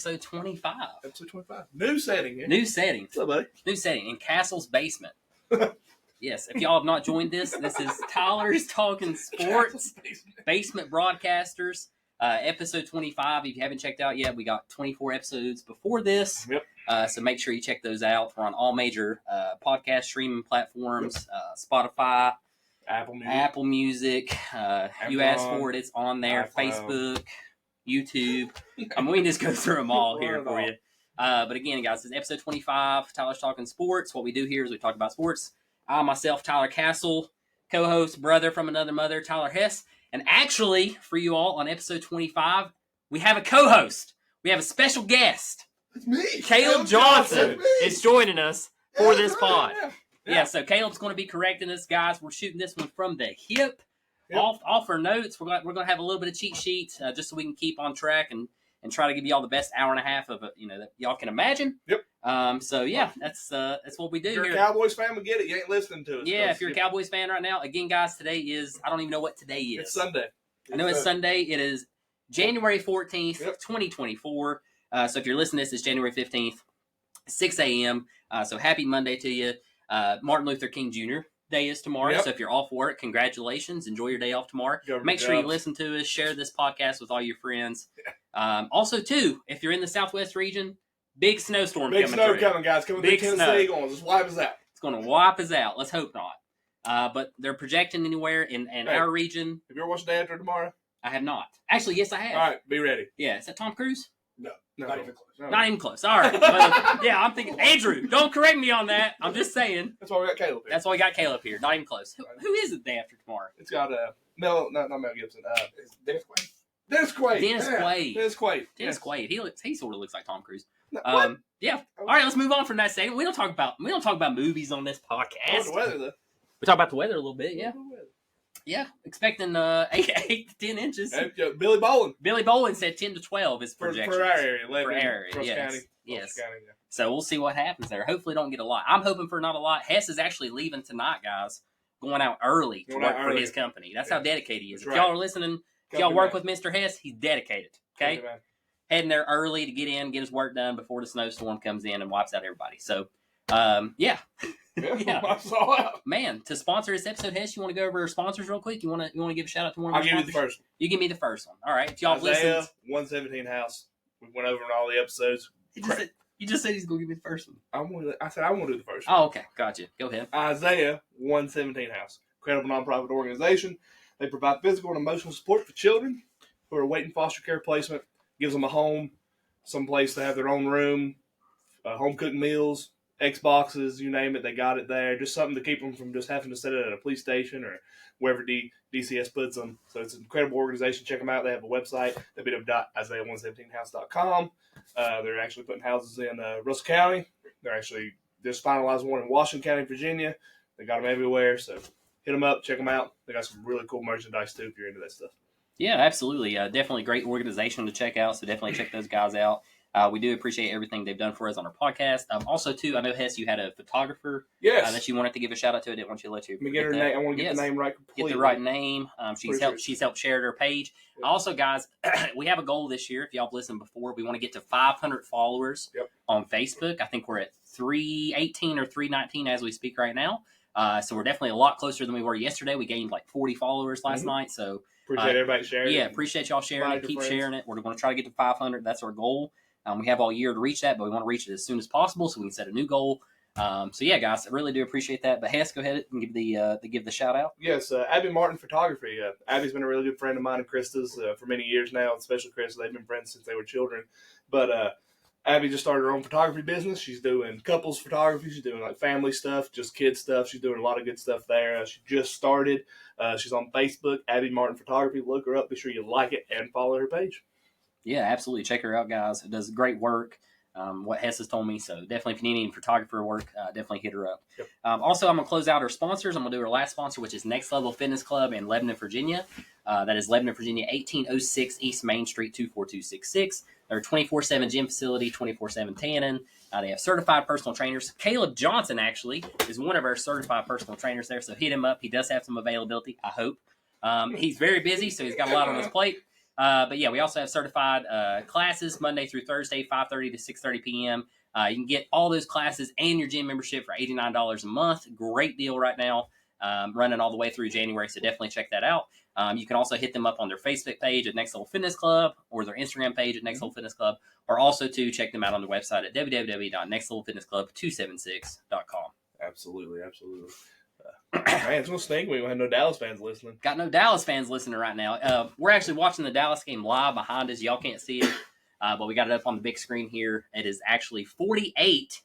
episode 25. Episode 25. New setting. Yeah. New setting. What's up, buddy? New setting in Castle's basement. Yes, if y'all have not joined this is Tyler's Talking Sports Basement Broadcasters, episode 25. If you haven't checked out yet, we got 24 episodes before this. Yep. So make sure you check those out. We're on all major podcast streaming platforms, Spotify, Apple Music. You asked for it, it's on there. Facebook, YouTube. We can just go through them all here for you. But again, guys, this is episode 25, Tyler's Talking Sports. What we do here is we talk about sports. I, myself, Tyler Castle, co-host, brother from another mother, Tyler Hess. And actually, for you all, on episode 25, we have a co-host. We have a special guest. It's me. Caleb Johnson is joining us for this pod. Yeah. So Caleb's going to be correcting us, guys. We're shooting this one from the hip. Yep. Off our notes. We're going to have a little bit of cheat sheets just so we can keep on track and try to give you all the best hour and a half of it, that y'all can imagine. Yep. So yeah, that's what we do if you're here. a Cowboys fan, we get it. You ain't listening to us. Yeah, if you're a Cowboys fan right now, again, guys, today is, I don't even know what today is. It's Sunday. I know it's Sunday. It is January 14th, 2024. So if you're listening to this, it's January 15th, 6 a.m. So happy Monday to you. Martin Luther King Jr. Day is tomorrow. Yep. So if you're off work, congratulations. Enjoy your day off tomorrow. Make sure you listen to us. Share this podcast with all your friends. Also, too, if you're in the Southwest region, big snowstorm Big coming snow through. coming, guys. Coming Big through snow. Tennessee. Going to just wipe us out. It's going to wipe us out. Let's hope not. But they're projecting anywhere in our region. Have you ever watched Day After Tomorrow? I have not. Actually, yes, I have. All right, be ready. Yeah, is that Tom Cruise? No, Not even close. No. Not even close. All right. Well, yeah, I'm thinking, Andrew, don't correct me on that. I'm just saying. That's why we got Caleb here. That's why we got Caleb here. Not even close. Who is it Day After Tomorrow? It's got not Mel Gibson. It's Dennis Quaid. Dennis Quaid. Dennis Quaid. Dennis Quaid. Dennis Quaid. He sort of looks like Tom Cruise. No, what? Yeah. All right, let's move on from that segment. We don't talk about movies on this Oh, podcast. the weather though. We talk about the weather a little bit. Yeah. Yeah. Expecting 8 to 10 inches. Hey, Billy Bowling. Billy Bowling said 10 to 12 is For projection. our area. For our area, Ross yes. County. Yes. Ross County, yeah. So we'll see what happens there. Hopefully don't get a lot. I'm hoping for not a lot. Hess is actually leaving tonight, guys. Going out early to work for his company. That's how dedicated he is. That's If y'all are listening, if y'all work with Mr. Hess, he's dedicated. Okay? Heading there early to get his work done before the snowstorm comes in and wipes out everybody. So, yeah. Yeah. I saw that. Man, to sponsor this episode, Hess, you want to go over our sponsors real quick? You want to give a shout out to one of I'll our give you sponsors? the first one. You give me the first one. All right. If y'all Isaiah, listened, 117 House. We went over in all the episodes. you just said he's going to give me the first one. I said I want to do the first one. Oh, okay. Gotcha. Go ahead. Isaiah 117 House. Credible nonprofit organization. They provide physical and emotional support for children who are awaiting foster care placement. Gives them a home, some place to have their own room, home cooked meals, Xboxes, you name it, they got it there. Just something to keep them from just having to sit at a police station or wherever DCS puts them. So it's an incredible organization. Check them out. They have a website, www.isaiah117house.com. They're actually putting houses in Russell County. They're actually just finalizing one in Washington County, Virginia. They got them everywhere. So hit them up, check them out. They got some really cool merchandise too if you're into that stuff. Yeah, absolutely. Definitely a great organization to check out. So definitely check those guys out. We do appreciate everything they've done for us on our podcast. Also, too, I know, Hess, you had a photographer that you wanted to give a shout out to. I didn't want you to let you. Let me get her name. I want to get the name right completely. Get the right name. She's helped share her page. Yep. Also, guys, we have a goal this year. If y'all have listened before, we want to get to 500 followers on Facebook. I think we're at 318 or 319 as we speak right now. So we're definitely a lot closer than we were yesterday. We gained like 40 followers last night. So appreciate everybody sharing. Yeah, appreciate y'all sharing it. Keep sharing it. We're going to try to get to 500. That's our goal. We have all year to reach that, but we want to reach it as soon as possible so we can set a new goal. So yeah, guys, I really do appreciate that. But Hess, go ahead and give the shout out. Yes, Abby Martin Photography. Abby's been a really good friend of mine and Krista's for many years now, especially Krista. They've been friends since they were children. But Abby just started her own photography business. She's doing couples photography. She's doing like family stuff, just kids stuff. She's doing a lot of good stuff there. She just started. She's on Facebook, Abby Martin Photography. Look her up. Be sure you like it and follow her page. Yeah, absolutely. Check her out, guys. It does great work. What Hess has told me. So definitely, if you need any photographer work, definitely hit her up. Yep. Also, I'm going to close out our sponsors. I'm going to do our last sponsor, which is Next Level Fitness Club in Lebanon, Virginia. That is Lebanon, Virginia, 1806 East Main Street, 24266. They're a 24/7 gym facility, 24/7 tanning. They have certified personal trainers. Caleb Johnson, actually, is one of our certified personal trainers there. So hit him up. He does have some availability, I hope. He's very busy, so he's got a lot on his plate. But yeah, we also have certified classes Monday through Thursday, 5:30 to 6:30 p.m. You can get all those classes and your gym membership for $89 a month. Great deal right now, running all the way through January, so definitely check that out. You can also hit them up on their Facebook page at Next Level Fitness Club or their Instagram page at Next Level Fitness Club, or also to check them out on their website at www.nextlevelfitnessclub276.com. Absolutely. Man, it's no stink we had no Dallas fans listening. Got no Dallas fans listening right now. We're actually watching the Dallas game live behind us. Y'all can't see it, but we got it up on the big screen here. It is actually 48-16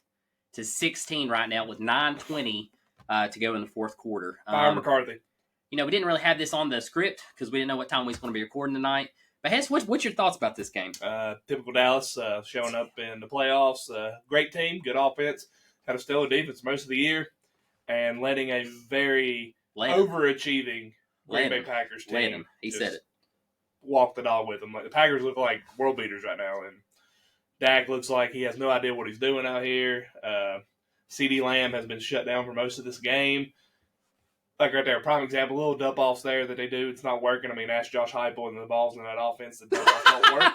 right now with 9:20 to go in the fourth quarter. Fire McCarthy. We didn't really have this on the script because we didn't know what time we was going to be recording tonight. But Hess, what's your thoughts about this game? Typical Dallas, showing up in the playoffs. Great team, good offense, had a stellar defense most of the year, and letting a very overachieving Green Bay Packers team. He said it. Walk the dog with them. Like, the Packers look like world beaters right now, and Dak looks like he has no idea what he's doing out here. CeeDee Lamb has been shut down for most of this game. Like right there, prime example, little dump offs there that they do. It's not working. I mean, ask Josh Heupel and the balls in that offense. The dump offs don't work.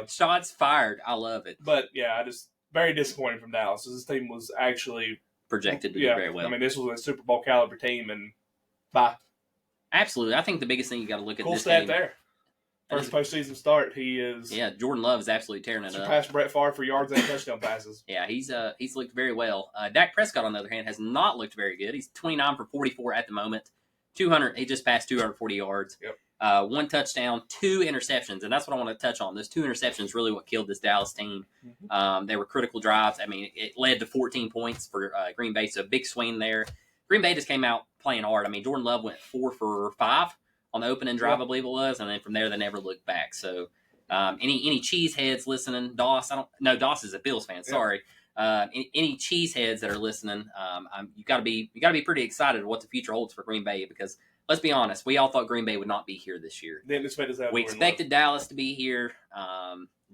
Shots fired. I love it. But yeah, I just very disappointed from Dallas. This team was actually projected to do very well. I mean, this was a Super Bowl caliber team, and bye. Absolutely, I think the biggest thing you got to look at. Cool this stat game, there. First postseason start, he is. Yeah, Jordan Love is absolutely tearing it up. Surpassed Brett Favre for yards and touchdown passes. Yeah, he's looked very well. Dak Prescott, on the other hand, has not looked very good. He's 29 for 44 at the moment. 200. He just passed 240 yards. Yep. 1 touchdown, 2 interceptions, and that's what I want to touch on. Those 2 interceptions really what killed this Dallas team. Mm-hmm. They were critical drives. I mean, it led to 14 points for Green Bay, so a big swing there. Green Bay just came out playing hard. I mean, Jordan Love went 4 for 5 on the opening drive, I believe it was, and then from there they never looked back. So, any cheeseheads listening, Doss? Doss is a Bills fan. Sorry. Any cheeseheads that are listening, you got to be pretty excited what the future holds for Green Bay, because let's be honest, we all thought Green Bay would not be here this year. Didn't expect us. We expected Dallas to be here.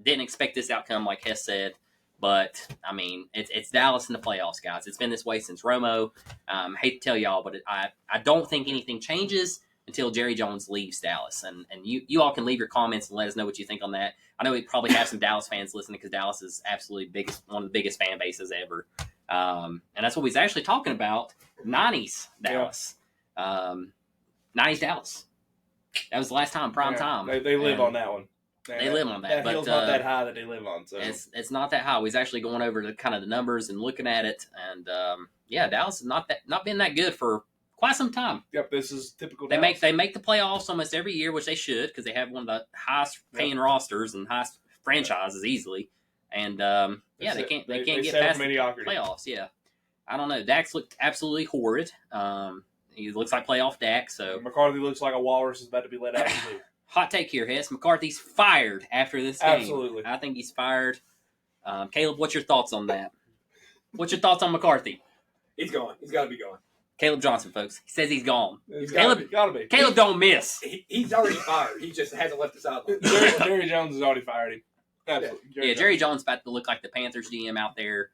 Didn't expect this outcome, like Hess said. But I mean, it's Dallas in the playoffs, guys. It's been this way since Romo. Hate to tell y'all, but I don't think anything changes until Jerry Jones leaves Dallas. And you all can leave your comments and let us know what you think on that. I know we probably have some Dallas fans listening because Dallas is absolutely one of the biggest fan bases ever. And that's what we was actually talking about. 90s Dallas. 90s Dallas. That was the last time, prime time. They live on that one. They live on that. That hill's not that high that they live on. So it's not that high. We was actually going over the kind of the numbers and looking at it. And, Dallas has not been that good for quite some time. Yep, this is typical. They make the playoffs almost every year, which they should, because they have one of the highest paying rosters and highest franchises easily. And they can't get past the playoffs. Yeah, I don't know. Dak's looked absolutely horrid. He looks like playoff Dak. So McCarthy looks like a walrus is about to be let out of the zoo. Hot take here, Hess. McCarthy's fired after this game. Absolutely, I think he's fired. Caleb, what's your thoughts on that? What's your thoughts on McCarthy? He's gone. He's got to be gone. Caleb Johnson, folks. He says he's gone. Gotta be. Caleb don't miss. He's already fired. He just hasn't left the sideline. Jerry Jones has already fired him. Absolutely. Jerry Jones about to look like the Panthers GM out there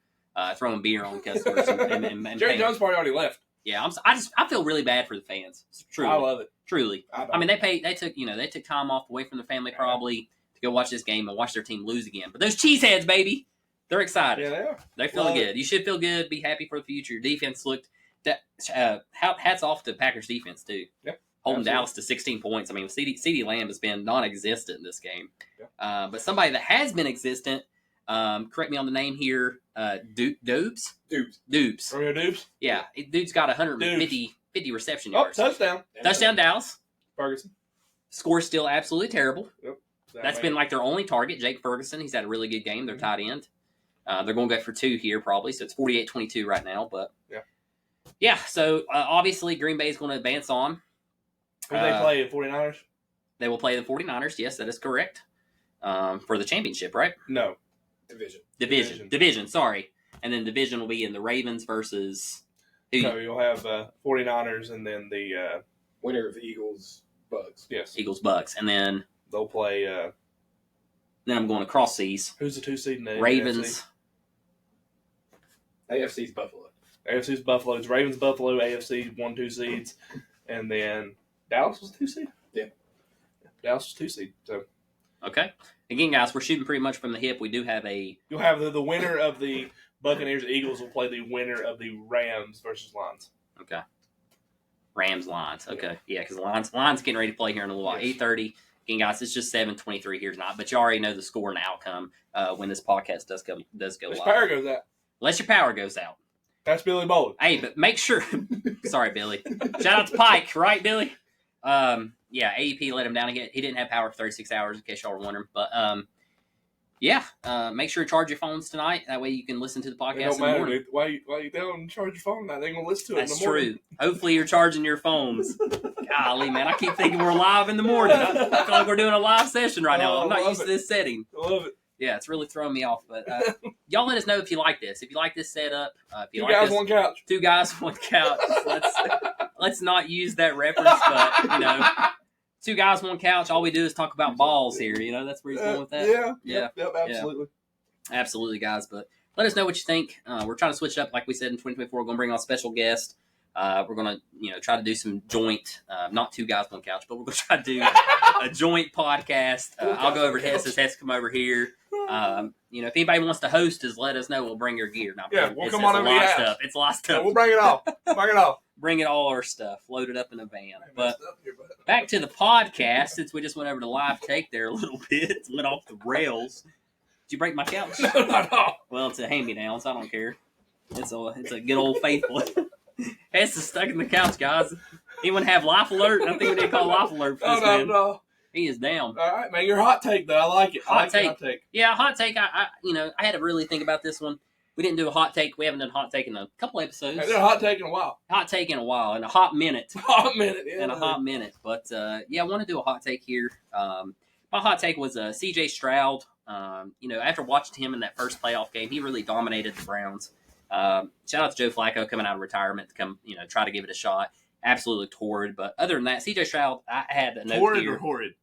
throwing beer on customers. and Jerry Jones probably already left. Yeah, I feel really bad for the fans. Truly, I love it. Truly, I mean they took time off away from the family probably to go watch this game and watch their team lose again. But those cheeseheads, baby, they're excited. Yeah, they are. They're feeling good. You should feel good. Be happy for the future. Your defense looked. Hats off to Packers defense too. Yep. Holding Dallas to 16 points. I mean, CeeDee Lamb has been non-existent in this game. Yep. But somebody that has been existent. Correct me on the name here. Doobs. Romeo Doubs. Yeah, dude's got 150 reception yards. Touchdown. Touchdown Dallas. Ferguson. Score's still absolutely terrible. Yep. That's been like their only target. Jake Ferguson. He's had a really good game. Their tight end. They're going to go for 2 here probably. So it's 48-22 right now. But yeah. So obviously Green Bay is going to advance on. Who they play? The 49ers? They will play the 49ers. Yes, that is correct. For the championship, right? No. Division, sorry. And then division will be in the Ravens versus... No, you'll have 49ers and then the... winner of Eagles, Bucks. Yes. Eagles, Bucks. And then... They'll play... then I'm going across seas. Who's the 2 seed in the Ravens. AFC's Buffalo. AFC's Buffalo. It's Ravens, Buffalo, AFC 1-2 seeds. And then Dallas was 2 seed? Yeah. Dallas is 2 seed. So Okay. Again, guys, we're shooting pretty much from the hip. We do have you'll have the winner of the Buccaneers Eagles will play the winner of the Rams versus Lions. Okay. Rams Lions. Okay. Yeah, because Lions getting ready to play here in a little while. Yes. 8:30. Again, guys, it's just 7:23 here tonight, but you already know the score and outcome when this podcast does go This live. power goes out. Unless your power goes out. That's Billy Bowling. Hey, but make sure. Sorry, Billy. Shout out to Pike, right, Billy? Yeah, AEP let him down. He didn't have power for 36 hours, in case y'all were wondering. But make sure to charge your phones tonight. That way you can listen to the podcast in the morning. Dude. Why you tell them to charge your phone now? They ain't gonna listen to it That's in the morning. true. Hopefully you're charging your phones. Golly, man, I keep thinking we're live in the morning. I feel like we're doing a live session right now. I'm not used to this setting. I love it. Yeah, it's really throwing me off. But y'all let us know if you like this. If you like this setup. If you Two like guys, this, one couch. 2 guys, 1 couch. Let's not use that reference, but 2 guys, 1 couch. All we do is talk about balls here. That's where he's going with that. Yeah. Yep, absolutely. Yeah. Absolutely, guys. But let us know what you think. We're trying to switch it up, like we said in 2024. We're going to bring on a special guest. We're going to try to do some joint, not 2 guys, 1 couch, but we're going to try to do a joint podcast. I'll go over to Hess. Hess come over here. If anybody wants to host us, let us know. We'll bring your gear. Now, We'll come on over your house. It's a lot of stuff. We'll bring it all. Bring it all. Bring it all our stuff. Load it up in a van. But back to the podcast, since we just went over to live take there a little bit. Went off the rails. Did you break my couch? No, not at all. Well, it's a hand-me-down, so I don't care. It's a good old faithful. Hess is stuck in the couch, guys. Anyone have life alert? I think we did call life alert for this man. No. He is down. All right, man. Your hot take, though. I like it. Hot take. Hot take. Yeah, hot take. I had to really think about this one. We didn't do a hot take. We haven't done a hot take in a couple episodes. I did a hot take in a while. Hot take in a while, in a hot minute. Hot minute, yeah. In a hot minute. But, I want to do a hot take here. My hot take was C.J. Stroud. After watching him in that first playoff game, he really dominated the Browns. Shout out to Joe Flacco coming out of retirement to come, try to give it a shot. Absolutely torrid. But other than that, C.J. Stroud, I had a note Torrid here. or horrid?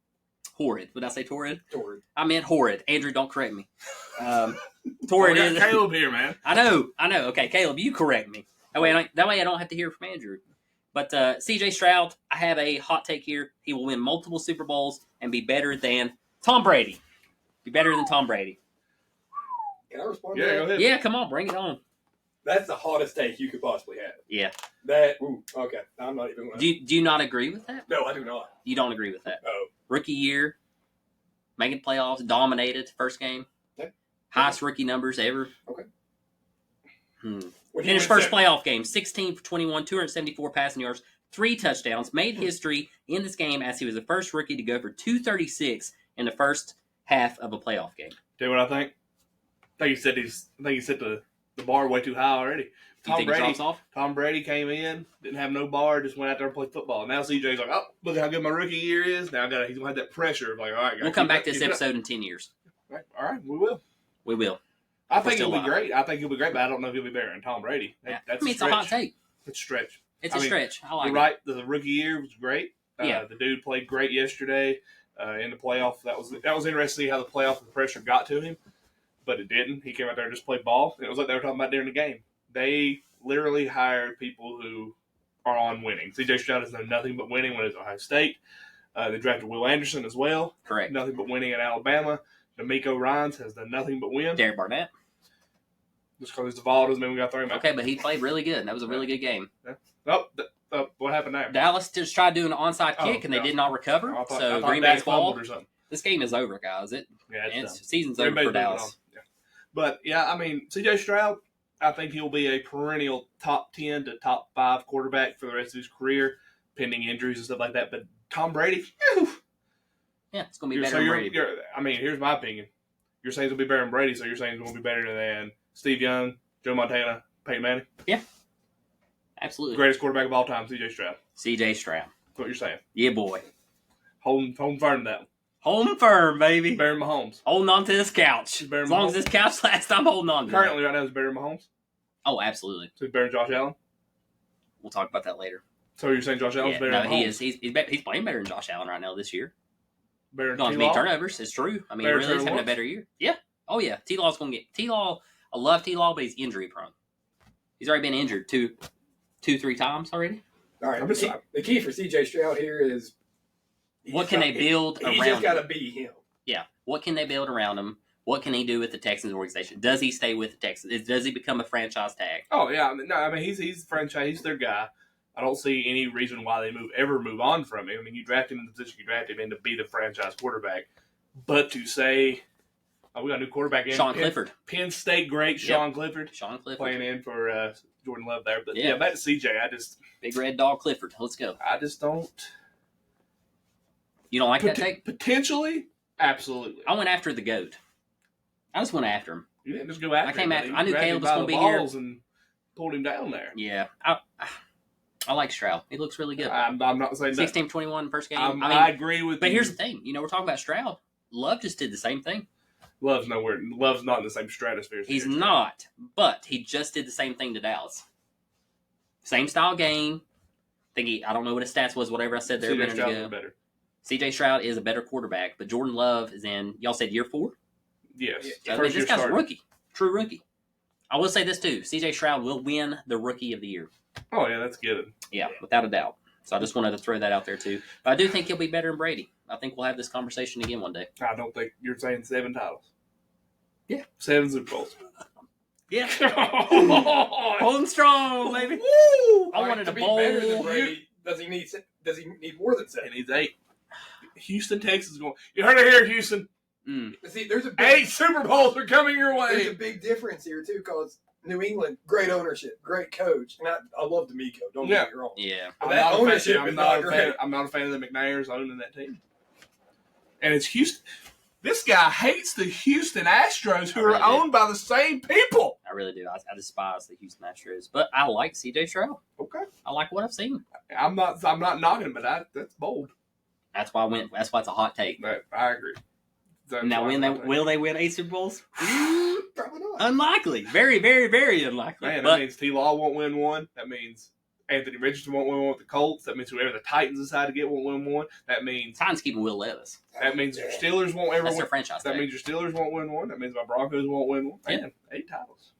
Horrid. Would I say torrid? Torrid. I meant horrid. Andrew, don't correct me. Torrid is. Caleb here, man. I know. Okay, Caleb, you correct me. That way I don't have to hear from Andrew. But C.J. Stroud, I have a hot take here. He will win multiple Super Bowls and be better than Tom Brady. Be better than Tom Brady. Can I respond Yeah, to that? go ahead. Yeah, come on, bring it on. That's the hottest take you could possibly have. Yeah. Okay. I'm not even going Do you not agree with that? No, I do not. You don't agree with that? No. Rookie year, making playoffs, dominated first game. Okay. Highest rookie numbers ever. Okay. Finished first playoff game, 16 for 21, 274 passing yards, 3 touchdowns. Made history in this game as he was the first rookie to go for 236 in the first half of a playoff game. Tell you what I think. I think he set the bar way too high already. Do you think he drops off? Tom Brady came in, didn't have no bar, just went out there and played football. Now CJ's like, oh, look how good my rookie year is. Now he's gonna have that pressure of like, all right, We'll come back to this episode in 10 years. All right, we will. We will. I think he'll be great. I think he'll be great, but I don't know if he'll be better than Tom Brady. That's it's a hot take. It's a stretch. It's a stretch. I like it. You're right. The rookie year was great. Yeah. The dude played great yesterday in the playoff. That was interesting to see how the playoff and the pressure got to him, but it didn't. He came out there and just played ball. It was like they were talking about during the game. They literally hired people who are on winning. C.J. Stroud has done nothing but winning when it's Ohio State. They drafted Will Anderson as well. Correct. Nothing but winning at Alabama. D'Amico Ryans has done nothing but win. Derek Barnett. Just because he's Zaval doesn't mean we got to throw him out. Okay, but he played really good. That was a really good game. Oh, what happened there? Dallas just tried doing an onside kick, and they did not recover. I thought Green Dak Bay's ball. fumbled or something. This game is over, guys. Season's Green over Bay's for Dallas. Yeah. But, yeah, I mean, C.J. Stroud, I think he'll be a perennial top 10 to top 5 quarterback for the rest of his career, pending injuries and stuff like that. But Tom Brady, whew. Yeah, it's going to be better than Brady. Here's my opinion. You're saying he'll be better than Brady, so you're saying he's going to be better than Steve Young, Joe Montana, Peyton Manning? Yeah. Absolutely. Greatest quarterback of all time, C.J. Stroud. C.J. Stroud. That's what you're saying. Yeah, boy. Home firm to that one. Home firm, baby. Better than Mahomes. Holding on to this couch. As long as this couch lasts, I'm holding on to it. Currently, right now, he's better than Mahomes. Oh, absolutely. So he's better than Josh Allen? We'll talk about that later. So you're saying Josh Allen's better than Mahomes? No, he is. He's playing better than Josh Allen right now this year. Better than Going to be turnovers. It's true. I mean, he really is having a better year. Yeah. Oh, yeah. T-Law's going to get... T-Law, I love T-Law, but he's injury prone. He's already been injured 3 times already. All right. The key for C.J. Stroud here is What can they build around him? He's just got to be him. Yeah. What can they build around him? What can he do with the Texans organization? Does he stay with the Texans? Does he become a franchise tag? Oh yeah, he's the franchise. He's their guy. I don't see any reason why they ever move on from him. I mean, you draft him in the position you draft him in to be the franchise quarterback, but to say, we got a new quarterback in Sean Clifford, Penn State great Sean Clifford playing in for Jordan Love there. But yeah, back to CJ. Big Red Dog Clifford. Let's go. I just don't. You don't like that take? Potentially, absolutely. I went after the GOAT. I just went after him. You didn't just go after him. I knew Caleb was going to be here. And pulled him down there. Yeah. I like Stroud. He looks really good. I'm not saying 16-21 first game. I agree with you. But here's the thing. We're talking about Stroud. Love just did the same thing. Love's nowhere. Love's not in the same stratosphere. He's not. But he just did the same thing to Dallas. Same style game. I don't know what his stats was, whatever I said there a minute ago. Better. CJ Stroud is a better quarterback, but Jordan Love is in, y'all said year 4? Yes. This guy's a rookie. True rookie. I will say this too. CJ Stroud will win the Rookie of the Year. Oh, yeah, that's good. Yeah, without a doubt. So I just wanted to throw that out there too. But I do think he'll be better than Brady. I think we'll have this conversation again one day. I don't think you're saying 7 titles. Yeah. 7 Super Bowls. Yeah. Holding strong, baby. Woo! I wanted to bowl. Better than Brady. Does he need more than 7? He needs 8. Houston, Texas going. You heard it here, Houston. See, there's 8 Super Bowls are coming your way. There's a big difference here too, because New England, great ownership, great coach, and I love D'Amico. Don't get me wrong. Yeah, but that ownership is not great. I'm not a fan of the McNairs owning that team. And it's Houston. This guy hates the Houston Astros, who are owned by the same people. I really do. I despise the Houston Astros, but I like CJ Stroud. Okay, I like what I've seen. I'm not knocking, but that's bold. That's why I went. That's why it's a hot take. I agree. Now, will they win 8 Super Bowls? Probably not. Unlikely. Very, very, very unlikely. Man, that means T-Law won't win one. That means Anthony Richardson won't win one with the Colts. That means whoever the Titans decide to get won't win one. That means Titans keeping Will Levis. That means your Steelers won't ever That's win. Their franchise. That means your Steelers won't win one. That means my Broncos won't win one. Man, 8 titles.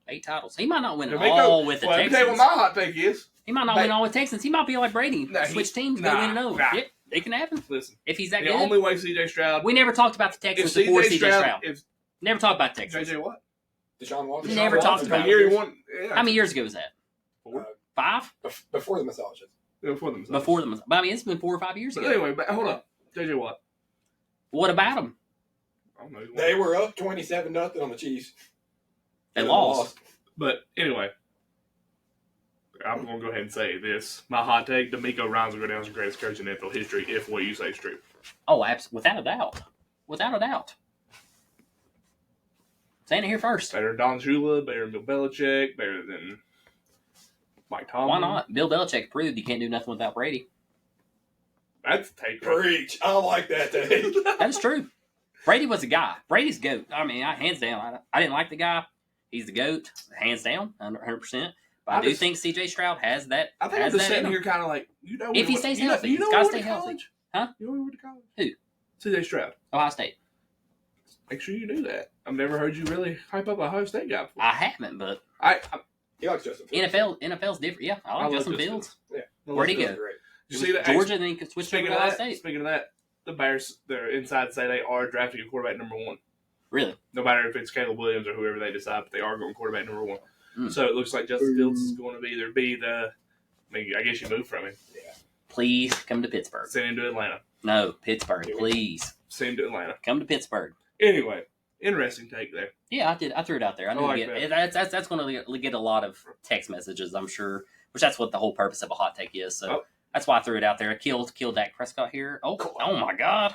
8 titles. He might not win all with the Texans. Let me tell you what my hot take is. He might not win all with Texans. He might be like Brady. Switch teams, go win and over. Yeah, it can happen. Listen, if he's that the good. The only way CJ Stroud. We never talked about the Texans before CJ Stroud. Never talked about Texans. JJ what? Deshaun Watson. Never talked about it. How many years ago was that? 4? 5? Before the massages. Before the massages. Before the massages. But I mean, it's been 4 or 5 years ago. Anyway, hold up. JJ what? What about him? I don't know. They were up 27-0 on the Chiefs. They lost. But anyway, I'm going to go ahead and say this. My hot take, D'Amico Ryans will go down as the greatest coach in NFL history if what you say is true. Oh, absolutely. Without a doubt. Without a doubt. Saying it here first. Better than Don Shula, better than Bill Belichick, better than Mike Tomlin. Why not? Bill Belichick proved you can't do nothing without Brady. That's take. Preach. I like that take. That's true. Brady was a guy. Brady's GOAT. I mean, hands down. I didn't like the guy. He's the GOAT, hands down, 100%. But I do think C.J. Stroud has that. I think I'm just sitting here kind of like, if he stays healthy, he's got to stay healthy. Huh? You know who went to college? Who? C.J. Stroud. Ohio State. Make sure you knew that. I've never heard you really hype up a Ohio State guy before. I haven't, but he likes Justin Fields. NFL's different. Yeah, I like Justin Fields. Yeah. Where'd he go? You see that? Georgia, and then he could switch to Ohio State. Speaking of that, the Bears, they're inside say they are drafting a quarterback number 1. Really? No matter if it's Caleb Williams or whoever they decide, but they are going quarterback number 1. So it looks like Justin Fields is going to be the. I guess you move from him. Yeah. Please come to Pittsburgh. Send him to Atlanta. No, Pittsburgh. Please send him to Atlanta. Come to Pittsburgh. Anyway, interesting take there. Yeah, I did. I threw it out there. I knew that's going to get a lot of text messages, I'm sure. Which that's what the whole purpose of a hot take is. So that's why I threw it out there. I killed Dak Prescott here. Oh my God.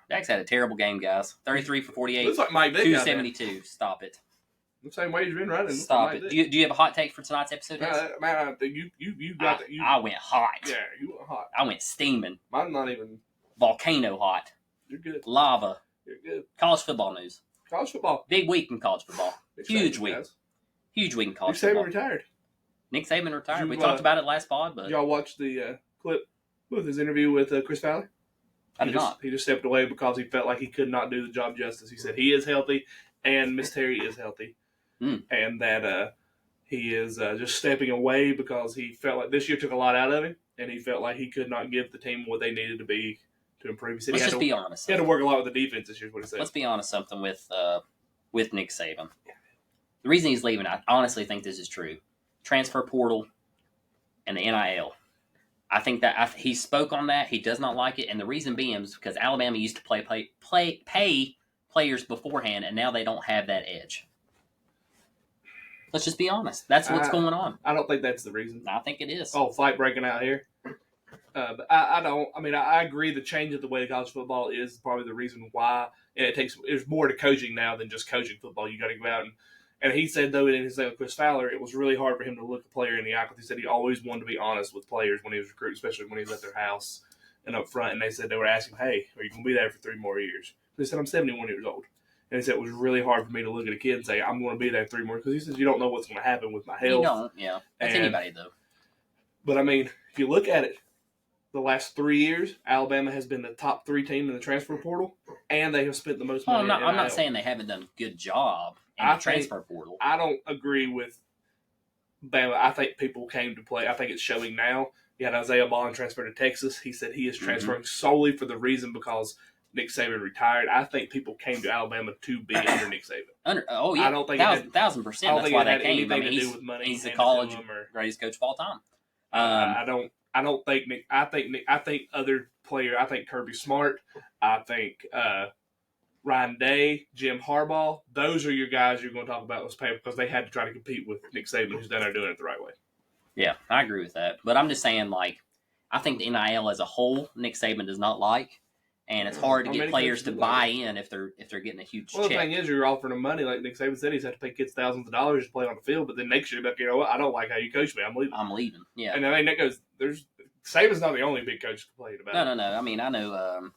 Dak's had a terrible game, guys. 33 for 48. Looks like Mike Vick 272. Stop it. The same way he's been running. Stop it. Do you have a hot take for tonight's episode? Man, I think you got that. I went hot. Yeah, you went hot. I went steaming. Mine's not even volcano hot. You're good. Lava. You're good. College football news. College football. Big week in college football. Huge week. Huge week in college football. Nick Saban retired. Nick Saban retired. We talked about it last pod, but y'all watched the clip with his interview with Chris Fowley? I did not. He just stepped away because he felt like he could not do the job justice. He said he is healthy and Miss Terry is healthy. And that he is just stepping away because he felt like this year took a lot out of him. and he felt like he could not give the team what they needed to be to improve. He said Let's just be honest. He had to work a lot with the defense this year, is what he said. Let's be honest something with Nick Saban. The reason he's leaving, I honestly think this is true. Transfer portal and the NIL. I think that he spoke on that. He does not like it, and the reason being is because Alabama used to pay players beforehand, and now they don't have that edge. Let's just be honest. That's what's going on. I don't think that's the reason. I think it is. Oh, fight breaking out here. But I don't. I mean, I agree. The change of the way of college football is probably the reason why. And there's more to coaching now than just coaching football. You got to go out and he said, though, in his thing with Chris Fowler, it was really hard for him to look a player in the eye because he said he always wanted to be honest with players when he was recruiting, especially when he was at their house and up front. And they said they were asking, hey, are you going to be there for 3 more years? He said, I'm 71 years old. And he said it was really hard for me to look at a kid and say, I'm going to be there 3 more. Because he says, you don't know what's going to happen with my health. You don't, yeah. That's anybody, though. But, I mean, if you look at it, the last 3 years, Alabama has been the top 3 team in the transfer portal, and they have spent the most money. I'm not saying they haven't done a good job in the transfer portal. I don't agree with Bama. I think people came to play. I think it's showing now. You had Isaiah Bond transfer to Texas. He said he is transferring solely for the reason because Nick Saban retired. I think people came to Alabama to be under Nick Saban. I don't think 1,000%. That's why they came. I mean, he's the college greatest coach of all time. I don't think Nick. I think other player. I think Kirby Smart. I think Ryan Day, Jim Harbaugh. Those are your guys you're going to talk about this paper because they had to try to compete with Nick Saban, who's down there doing it the right way. Yeah, I agree with that. But I'm just saying, like, I think the NIL as a whole, Nick Saban does not like, and it's hard to get players to buy in if they're getting a huge check. The thing is, you're offering them money, like Nick Saban said, he's had to pay kids thousands of dollars to play on the field. But then next year, you know what? I don't like how you coach me. I'm leaving. Yeah. And I mean, that goes. Saban's not the only big coach complaining about it. No. I mean, I know.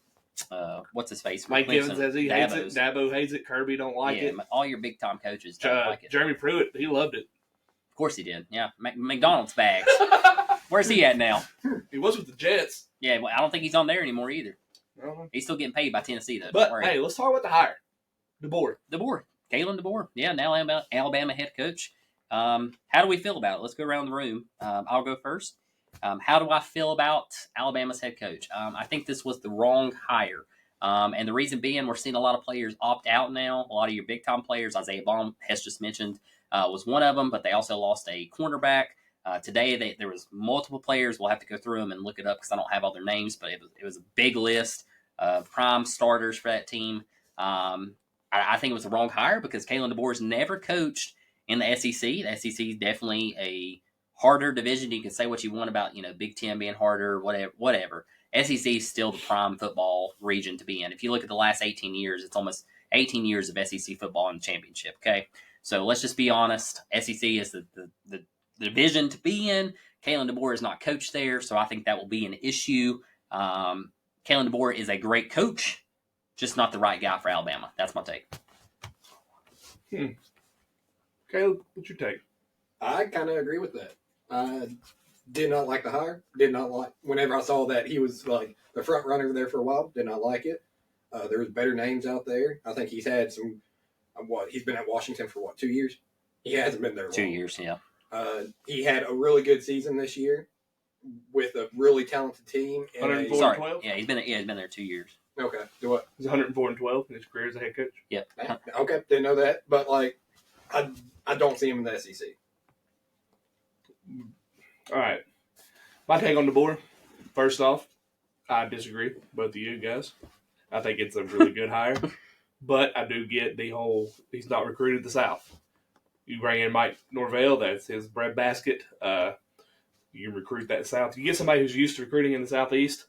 What's his face? Mike Evans says he hates it. Dabo hates it. Kirby don't like it. All your big time coaches don't like it. Jeremy Pruitt, he loved it. Of course he did. Yeah, McDonald's bags. Where's he at now? He was with the Jets. Yeah, well, I don't think he's on there anymore either. He's still getting paid by Tennessee though. But hey, let's talk about the hire. DeBoer, Kalen DeBoer. Yeah, now Alabama head coach. How do we feel about it? Let's go around the room. I'll go first. How do I feel about Alabama's head coach? I think this was the wrong hire. And the reason being, we're seeing a lot of players opt out now. A lot of your big-time players, Isaiah Bond has just mentioned, was one of them, but they also lost a cornerback. Today, there was multiple players. We'll have to go through them and look it up because I don't have all their names, but it was a big list of prime starters for that team. I think it was the wrong hire because Kalen DeBoer's never coached in the SEC. The SEC is definitely a harder division. You can say what you want about, Big Ten being harder, whatever. SEC is still the prime football region to be in. If you look at the last 18 years, it's almost 18 years of SEC football in the championship, okay? So let's just be honest. SEC is the division to be in. Kalen DeBoer is not coached there, so I think that will be an issue. Kalen DeBoer is a great coach, just not the right guy for Alabama. That's my take. Caleb, what's your take? I kind of agree with that. I did not like the hire. Did not like whenever I saw that he was like the front runner there for a while. Did not like it. There's better names out there. I think he's had some. He's been at Washington for 2 years? He hasn't been there long. 2 years, yeah. He had a really good season this year with a really talented team. 104-12? Yeah, he's been there 2 years. Okay. Do what? He's 104-12 in his career as a head coach. Yep. Okay, didn't know that. But, I don't see him in the SEC. All right. My take on DeBoer, first off, I disagree with both of you guys. I think it's a really good hire. But I do get the whole he's not recruited the South. You bring in Mike Norvell, that's his breadbasket. You recruit that South. You get somebody who's used to recruiting in the Southeast,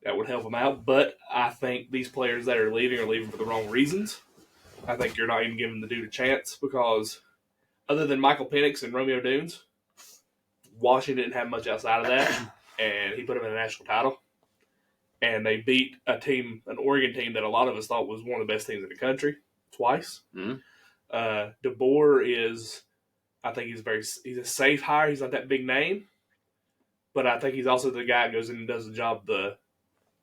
that would help him out. But I think these players that are leaving for the wrong reasons. I think you're not even giving the dude a chance because other than Michael Penix and Romeo Dunes, Washington didn't have much outside of that, and he put him in a national title. And they beat an Oregon team that a lot of us thought was one of the best teams in the country twice. Mm-hmm. DeBoer is, I think he's a safe hire. He's not that big name, but I think he's also the guy that goes in and does the job the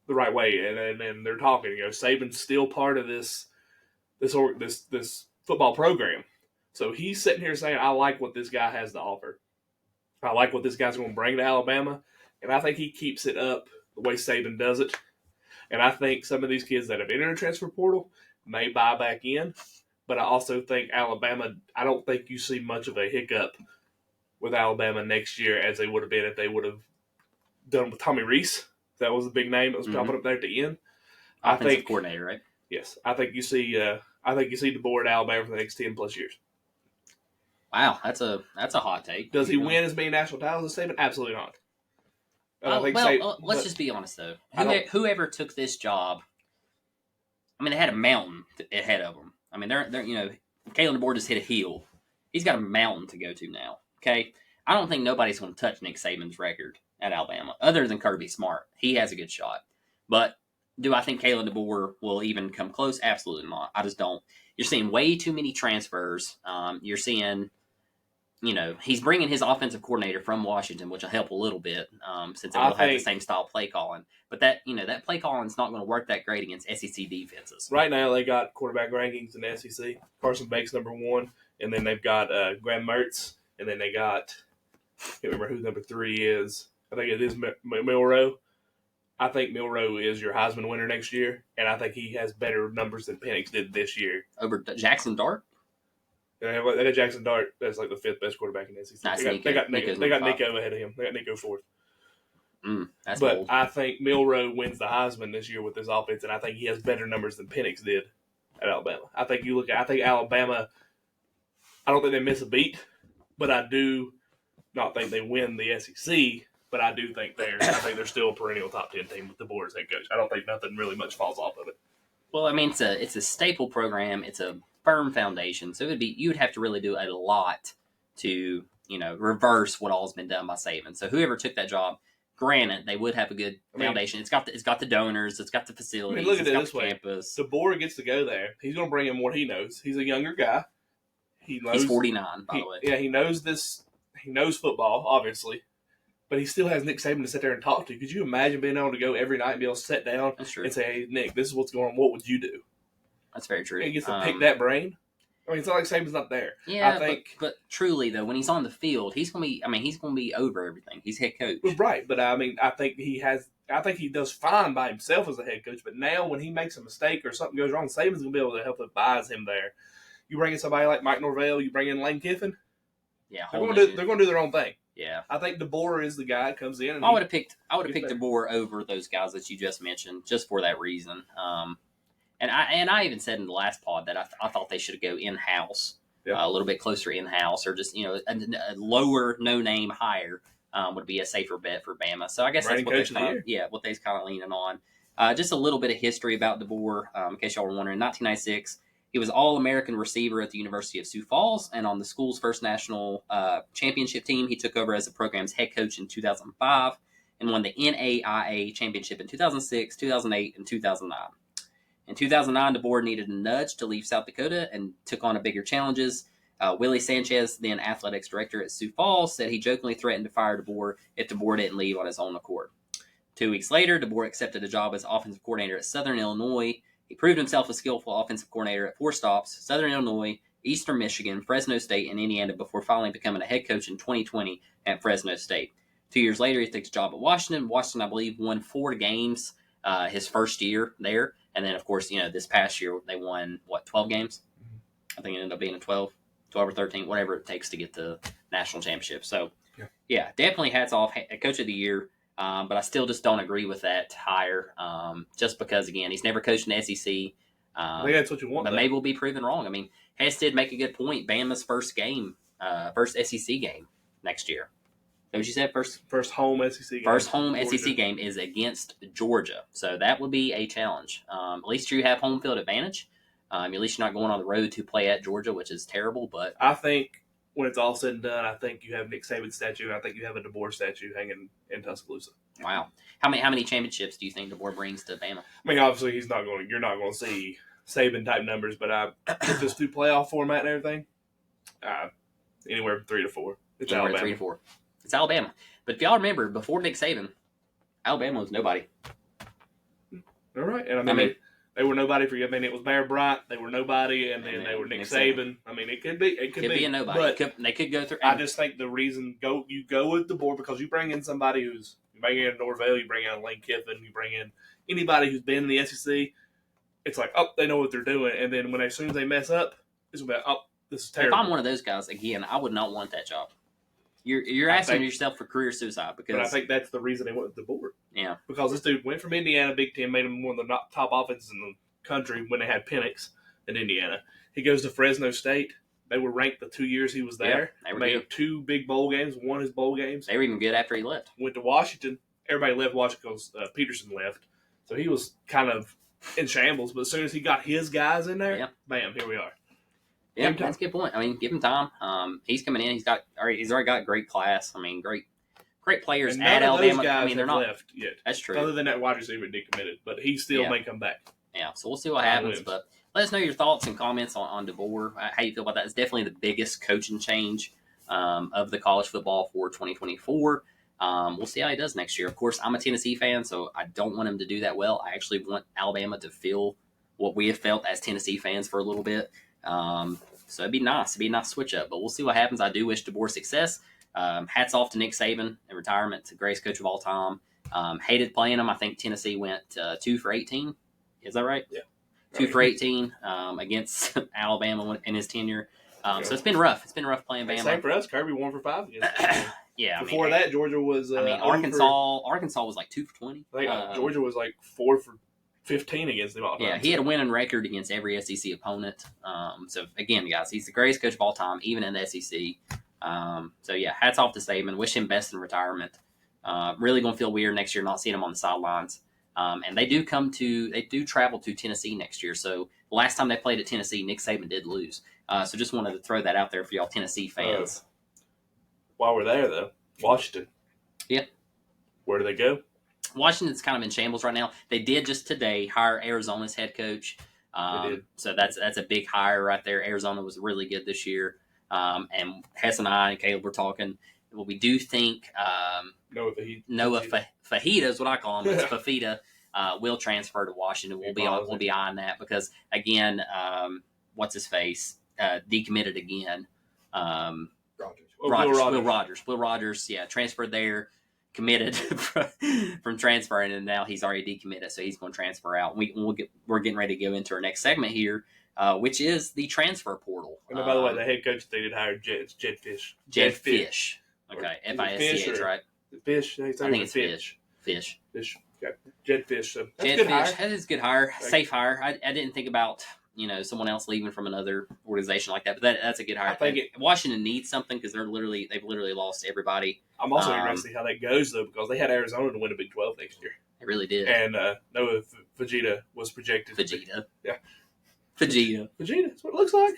right way. And they're talking, Saban's still part of this football program. So he's sitting here saying, I like what this guy has to offer. I like what this guy's going to bring to Alabama. And I think he keeps it up the way Saban does it. And I think some of these kids that have entered the transfer portal may buy back in. But I also think Alabama, I don't think you see much of a hiccup with Alabama next year as they would have been if they would have done with Tommy Rees. That was the big name that was popping up there at the end. Offensive coordinator, right? Yes. I think you see DeBoer at Alabama for the next 10+ years. Wow, that's a hot take. Does he win as many national titles as Saban? Absolutely not. Let's just be honest though. Whoever took this job, I mean, they had a mountain ahead of them. I mean, they're Kalen DeBoer just hit a hill. He's got a mountain to go to now. Okay, I don't think nobody's going to touch Nick Saban's record at Alabama, other than Kirby Smart. He has a good shot, but do I think Kalen DeBoer will even come close? Absolutely not. I just don't. You're seeing way too many transfers. You're seeing. He's bringing his offensive coordinator from Washington, which will help a little bit since it will have the same style play calling. But that play calling is not going to work that great against SEC defenses. Right now, they got quarterback rankings in the SEC. Carson Beck's #1, and then they've got Graham Mertz, and then they got I can't remember who #3 is. I think it is Milroe. I think Milroe is your Heisman winner next year, and I think he has better numbers than Penix did this year. Over Jackson Dart? They got Jackson Dart. That's like the 5th best quarterback in the SEC. Nice, they got Nico ahead of him. They got Nico 4th. That's but bold. I think Milroe wins the Heisman this year with this offense, and I think he has better numbers than Penix did at Alabama. I think Alabama. I don't think they miss a beat, but I do not think they win the SEC. But I do think they're still a perennial top 10 team with DeBoer as head coach. I don't think nothing really much falls off of it. Well, I mean, it's a staple program. It's a firm foundation. So you would have to really do a lot to, reverse what all's been done by Saban. So whoever took that job, granted, they would have a good foundation. It's got the donors. It's got the facilities. Look at it this way. Campus. DeBoer gets to go there. He's going to bring in what he knows. He's a younger guy. He's 49, by the way. Yeah, he knows this. He knows football, obviously. But he still has Nick Saban to sit there and talk to. Could you imagine being able to go every night and be able to sit down and say, hey, Nick, this is what's going on. What would you do? That's very true. He gets to pick that brain. I mean, it's not like Saban's not there. Yeah, but truly, though, when he's on the field, he's going to be over everything. He's head coach. Right, but I think he does fine by himself as a head coach. But now when he makes a mistake or something goes wrong, Saban's going to be able to help advise him there. You bring in somebody like Mike Norvell, you bring in Lane Kiffin. Yeah, they're going to do their own thing. Yeah, I think DeBoer is the guy that comes in. And I would have picked DeBoer over those guys that you just mentioned, just for that reason. And I even said in the last pod that I thought they should go in house, a little bit closer in house, or just a lower no name hire would be a safer bet for Bama. So I guess that's what they're kind of leaning on. Just a little bit of history about DeBoer, in case y'all were wondering. In 1996. He was All-American receiver at the University of Sioux Falls, and on the school's first national championship team, he took over as the program's head coach in 2005 and won the NAIA championship in 2006, 2008, and 2009. In 2009, DeBoer needed a nudge to leave South Dakota and took on bigger challenges. Willie Sanchez, then athletics director at Sioux Falls, said he jokingly threatened to fire DeBoer if DeBoer didn't leave on his own accord. 2 weeks later, DeBoer accepted a job as offensive coordinator at Southern Illinois. He proved himself a skillful offensive coordinator at 4 stops, Southern Illinois, Eastern Michigan, Fresno State, and Indiana before finally becoming a head coach in 2020 at Fresno State. 2 years later, he takes a job at Washington. Washington, I believe, won 4 games his first year there. And then, of course, this past year, they won, 12 games? I think it ended up being 12 or 13, whatever it takes to get the national championship. So, yeah definitely hats off. Coach of the year. But I still just don't agree with that hire, just because, again, he's never coached in the SEC. I think that's what you want. But maybe we'll be proven wrong. I mean, Hess did make a good point. Bama's first SEC game next year. Is that what you said? First home SEC game. First home SEC game is against Georgia. So that would be a challenge. At least you have home field advantage. At least you're not going on the road to play at Georgia, which is terrible. But I think when it's all said and done, I think you have Nick Saban's statue, and I think you have a DeBoer statue hanging in Tuscaloosa. Wow. How many championships do you think DeBoer brings to Bama? I mean, obviously you're not going to see Saban type numbers, but if this through playoff format and everything, anywhere from 3 to 4. It's anywhere Alabama. 3 to 4. It's Alabama. But if y'all remember, before Nick Saban, Alabama was nobody. All right. And I mean they were nobody for you. I mean, it was Bear Bryant. They were nobody, and then they were Nick Saban. I mean, it could be a nobody. But they could go through. I just think the reason you go with DeBoer because you bring in somebody who's You bring in Norvell, you bring in Lane Kiffin, you bring in anybody who's been in the SEC. It's like, oh, they know what they're doing. And then as soon as they mess up, it's going to be like, oh, this is terrible. If I'm one of those guys, again, I would not want that job. You're asking yourself for career suicide. But I think that's the reason they went with the board. Yeah. Because this dude went from Indiana, Big Ten, made him one of the top offenses in the country when they had Penix in Indiana. He goes to Fresno State. They were ranked the 2 years he was there. They were made good. 2 big bowl games, won his bowl games. They were even good after he left. Went to Washington. Everybody left Washington because Peterson left. So he was kind of in shambles. But as soon as he got his guys in there, bam, here we are. Yeah, that's a good point. I mean, give him time. He's coming in. He's already got a great class. I mean, great players and at none Alabama. Of those guys I mean, they're not left yet. That's true. Other than that wide receiver decommitted, but he still may come back. Yeah, so we'll see what happens. But let us know your thoughts and comments on DeBoer. How you feel about that? It's definitely the biggest coaching change of the college football for 2024. We'll see how he does next year. Of course, I'm a Tennessee fan, so I don't want him to do that well. I actually want Alabama to feel what we have felt as Tennessee fans for a little bit. So it'd be nice. It'd be a nice switch up. But we'll see what happens. I do wish DeBoer success. Hats off to Nick Saban in retirement, to greatest coach of all time. Hated playing him. I think Tennessee went 2 for 18. Is that right? Yeah. 2 for 18 against Alabama in his tenure. So it's been rough. It's been rough playing Bama. Same for us. Kirby 1 for 5 against yeah. Before that, Georgia was. Arkansas was like 2 for 20. I think Georgia was like 4 for 15 against them all time. Yeah, he had a winning record against every SEC opponent. So again, guys, he's the greatest coach of all time, even in the SEC. So yeah, hats off to Saban. Wish him best in retirement. Really gonna feel weird next year not seeing him on the sidelines. And they do travel to Tennessee next year. So last time they played at Tennessee, Nick Saban did lose. So just wanted to throw that out there for y'all Tennessee fans. While we're there, though, Washington. Yeah. Where do they go? Washington's kind of in shambles right now. They did just today hire Arizona's head coach. They did. So that's a big hire right there. Arizona was really good this year. And Hess and I and Caleb were talking. Well, we do think Noah Fahita is what I call him. It's Fafita will transfer to Washington. We'll be eyeing that because again, what's his face decommitted again. Will Rogers, yeah, transferred there, committed from transferring, and now he's already decommitted, so he's going to transfer out. We're getting ready to go into our next segment here, which is the transfer portal. And by the way, the head coach they did hire Jed Fish. Jed Fish. Okay, Fisch, right? Fish. I think it's Fish. Fish. Okay. Jed Fish. So that's Jed good Fish. hire. That is a good hire. Safe hire. I didn't think about someone else leaving from another organization like that, but that's a good hire. I think Washington needs something because they've literally lost everybody. I'm also interested to see how that goes though, because they had Arizona to win a Big 12 next year. They really did. And Noah Fajita was projected. Fajita. Fajita. That's what it looks like.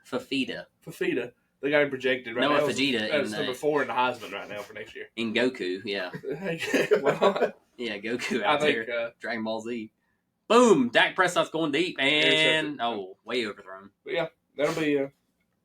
Fafita. They got him projected right Noah now. Fajita That's number 4 in the Heisman right now for next year. In Goku, yeah. Well, yeah, Goku I out think, there. Dragon Ball Z. Boom! Dak Prescott's going deep, and way overthrown. But yeah, that'll be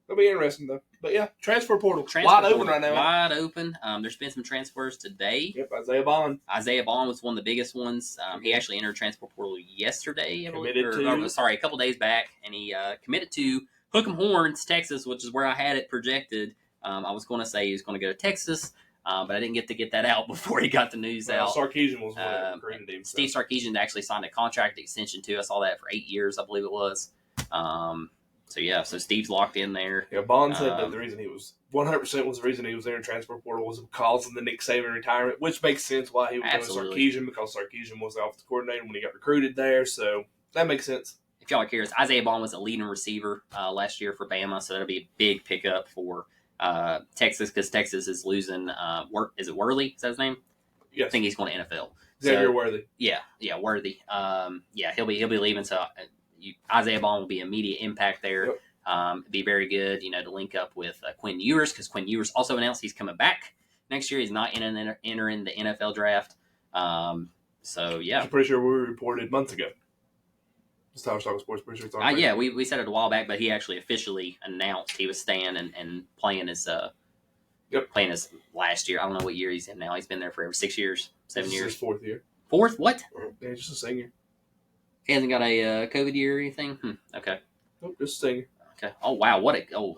interesting though. But yeah, transfer portal wide open right now. Wide open. There's been some transfers today. Yep, Isaiah Bond was one of the biggest ones. He actually entered transfer portal yesterday. A couple days back, and he committed to Hook'em Horns, Texas, which is where I had it projected. I was going to say he was going to go to Texas, but I didn't get to that out before he got the news out. Sarkisian was one that recruited him. Steve Sarkisian actually signed a contract extension too. I saw that for 8 years, I believe it was. So Steve's locked in there. Yeah, Bond said that the reason he was 100% was the reason he was there in transfer portal was because of the Nick Saban retirement, which makes sense why he was going to Sarkisian, because Sarkisian was the offensive coordinator when he got recruited there. So that makes sense. If y'all are curious, Isaiah Bond was a leading receiver last year for Bama, so that'll be a big pickup for Texas because Texas is losing. Is it Worley? Is that his name? Yes. I think he's going to NFL. Xavier Worthy. Yeah, Worthy. He'll be leaving. So Isaiah Bond will be immediate impact there. Yep. Be very good, to link up with Quinn Ewers because Quinn Ewers also announced he's coming back next year. He's not entering the NFL draft. I'm pretty sure we reported months ago. It's Tyler Stockton Sports. Pretty sure it's we said it a while back, but he actually officially announced he was staying and playing his playing his last year. I don't know what year he's in now. He's been there for 6 years, 7 years. His 4th year. 4th? What? Yeah, just a senior. He hasn't got a COVID year or anything? Okay. Nope, just a senior. Okay. Oh, wow.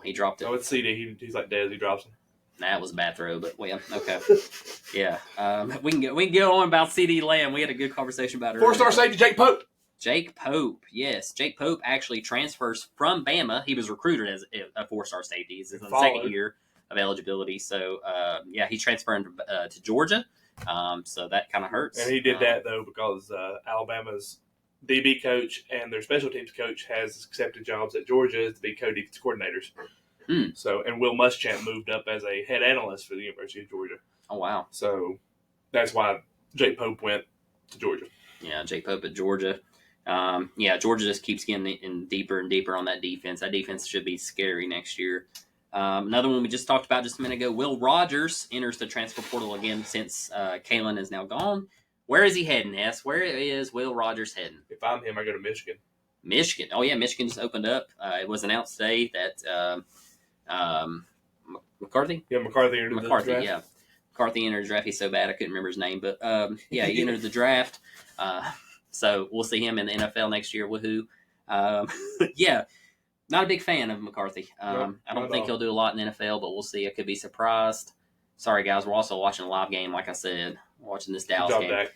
He dropped it. Oh, it's CD. He's like dead. He drops him. That was a bad throw, but well, okay. Yeah. We can go on about CD Lamb. We had a good conversation about it. 4-star safety Jake Pope. Jake Pope, yes. Jake Pope actually transfers from Bama. He was recruited as a 4-star safety. He's in the second year of eligibility. So, he transferred to Georgia. So that kind of hurts. And he did that, though, because Alabama's DB coach and their special teams coach has accepted jobs at Georgia to be co-defense coordinators. So, and Will Muschamp moved up as a head analyst for the University of Georgia. Oh, wow. So that's why Jake Pope went to Georgia. Yeah, Jake Pope at Georgia. Georgia just keeps getting in deeper and deeper on that defense. That defense should be scary next year. Another one we just talked about just a minute ago, Will Rogers enters the transfer portal again since Kalen is now gone. Where is he heading, S? Where is Will Rogers heading? If I'm him, I go to Michigan. Michigan. Oh, yeah, Michigan just opened up. It was announced today that McCarthy? Yeah, McCarthy entered the draft. Yeah. McCarthy entered the draft. He's so bad I couldn't remember his name. But, he entered the draft. So we'll see him in the NFL next year. Woohoo. Not a big fan of McCarthy. I don't think he'll do a lot in the NFL, but we'll see. I could be surprised. Sorry, guys. We're also watching a live game, like I said. We're watching this Dallas game.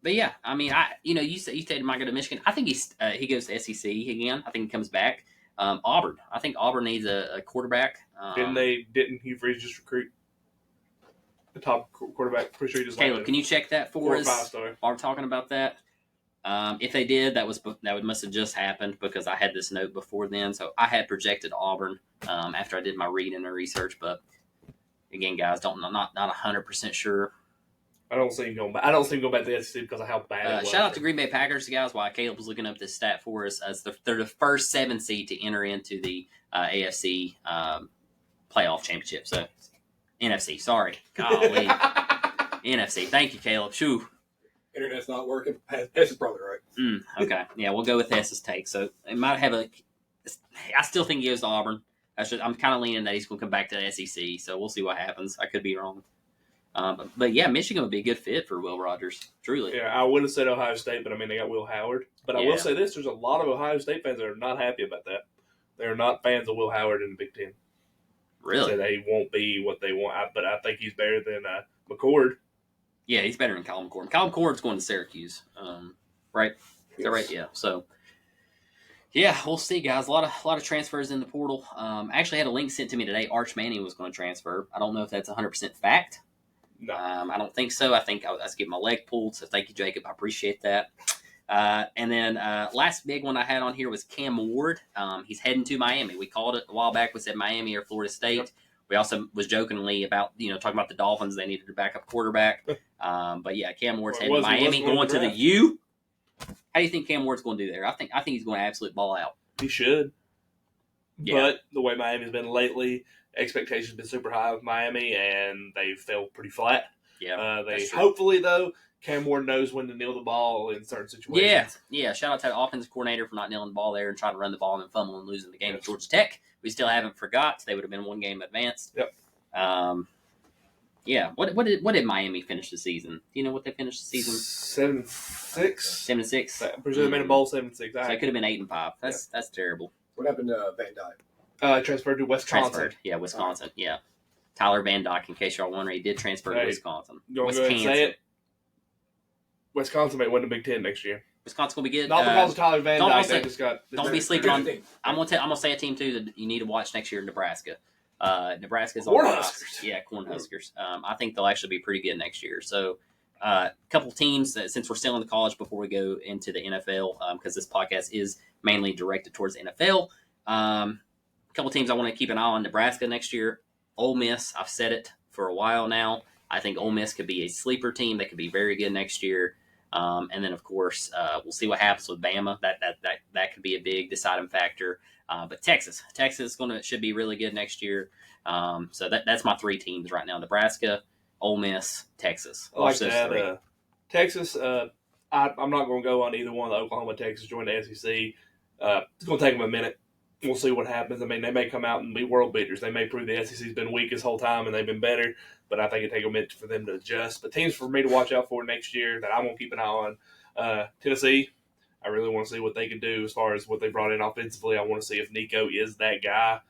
But yeah, I mean, you said he might go to Michigan. I think he goes to SEC again. I think he comes back. Auburn. I think Auburn needs a quarterback. Didn't Hugh Freeze just recruit the top quarterback? Pretty sure he just Caleb, can you check that for us? 4-5-star. While we're talking about that. If they did, that must have just happened because I had this note before then. So I had projected Auburn after I did my reading and research. But again, guys, I'm not 100% sure. I don't see him going back. I don't see him going back to the SEC because of how bad it was. Shout out to Green Bay Packers, guys. While Caleb was looking up this stat for us, as they're the first 7 seed to enter into the AFC playoff championship. So NFC, sorry, golly, NFC. Thank you, Caleb. Shoo. Internet's not working. Hess is probably right. Okay, yeah, we'll go with Hess's take. So it might have I still think he goes to Auburn. I'm kind of leaning that he's going to come back to the SEC. So we'll see what happens. I could be wrong. But yeah, Michigan would be a good fit for Will Rogers, truly. Yeah, I would have said Ohio State, but I mean, they got Will Howard. But I will say this, there's a lot of Ohio State fans that are not happy about that. They're not fans of Will Howard in the Big Ten. Really? So they won't be what they want. But I think he's better than McCord. Yeah, he's better than Kyle McCord. Kyle McCord's going to Syracuse, right? Is that right? Yeah. So, yeah, we'll see, guys. A lot of transfers in the portal. I actually had a link sent to me today. Arch Manning was going to transfer. I don't know if that's 100% fact. No. I don't think so. I think I was getting my leg pulled. So thank you, Jacob. I appreciate that. And then last big one I had on here was Cam Ward. He's heading to Miami. We called it a while back. We said Miami or Florida State. Yep. We also was jokingly about, talking about the Dolphins. They needed a backup quarterback. But yeah, Cam Ward's heading to Miami, going to the U. How do you think Cam Ward's going to do there? I think he's going to absolutely ball out. He should. Yeah. But the way Miami's been lately, expectations have been super high with Miami, and they fell pretty flat. Yeah. Hopefully, though, Cam Ward knows when to kneel the ball in certain situations. Yeah. Shout out to the offensive coordinator for not kneeling the ball there and trying to run the ball and then fumble and losing the game at Georgia Tech. We still haven't forgot. They would have been one game advanced. Yep. Yeah. What did Miami finish the season? Do you know what they finished the season? 7-6. 7-6. I'm pretty sure they made a bowl 7-6. So it could have been 8-5. That's terrible. What happened to Van Dyke? Transferred to Wisconsin. Yeah, Wisconsin. Yeah. Tyler Van Dyke, in case y'all wondering, he did transfer to Wisconsin. Go ahead and say it. Wisconsin may win the Big Ten next year. Wisconsin's gonna be good. Not because of Tyler Van Dyke. Don't be sleeping on. I'm gonna say a team too that you need to watch next year. Nebraska. Nebraska's Cornhuskers. Yeah, Cornhuskers. I think they'll actually be pretty good next year. So, a couple teams since we're still in the college before we go into the NFL, because this podcast is mainly directed towards the NFL. A couple teams I want to keep an eye on. Nebraska next year. Ole Miss. I've said it for a while now. I think Ole Miss could be a sleeper team that could be very good next year. And then, of course, we'll see what happens with Bama. That could be a big deciding factor. But Texas should be really good next year. So that's my 3 teams right now: Nebraska, Ole Miss, Texas. I like that. Texas. I'm not going to go on either one of the Oklahoma, Texas join the SEC. It's going to take them a minute. We'll see what happens. I mean, they may come out and be world beaters. They may prove the SEC's been weak this whole time and they've been better, but I think it'll take a minute for them to adjust. But teams for me to watch out for next year that I'm going to keep an eye on, Tennessee, I really want to see what they can do as far as what they brought in offensively. I want to see if Nico is that guy.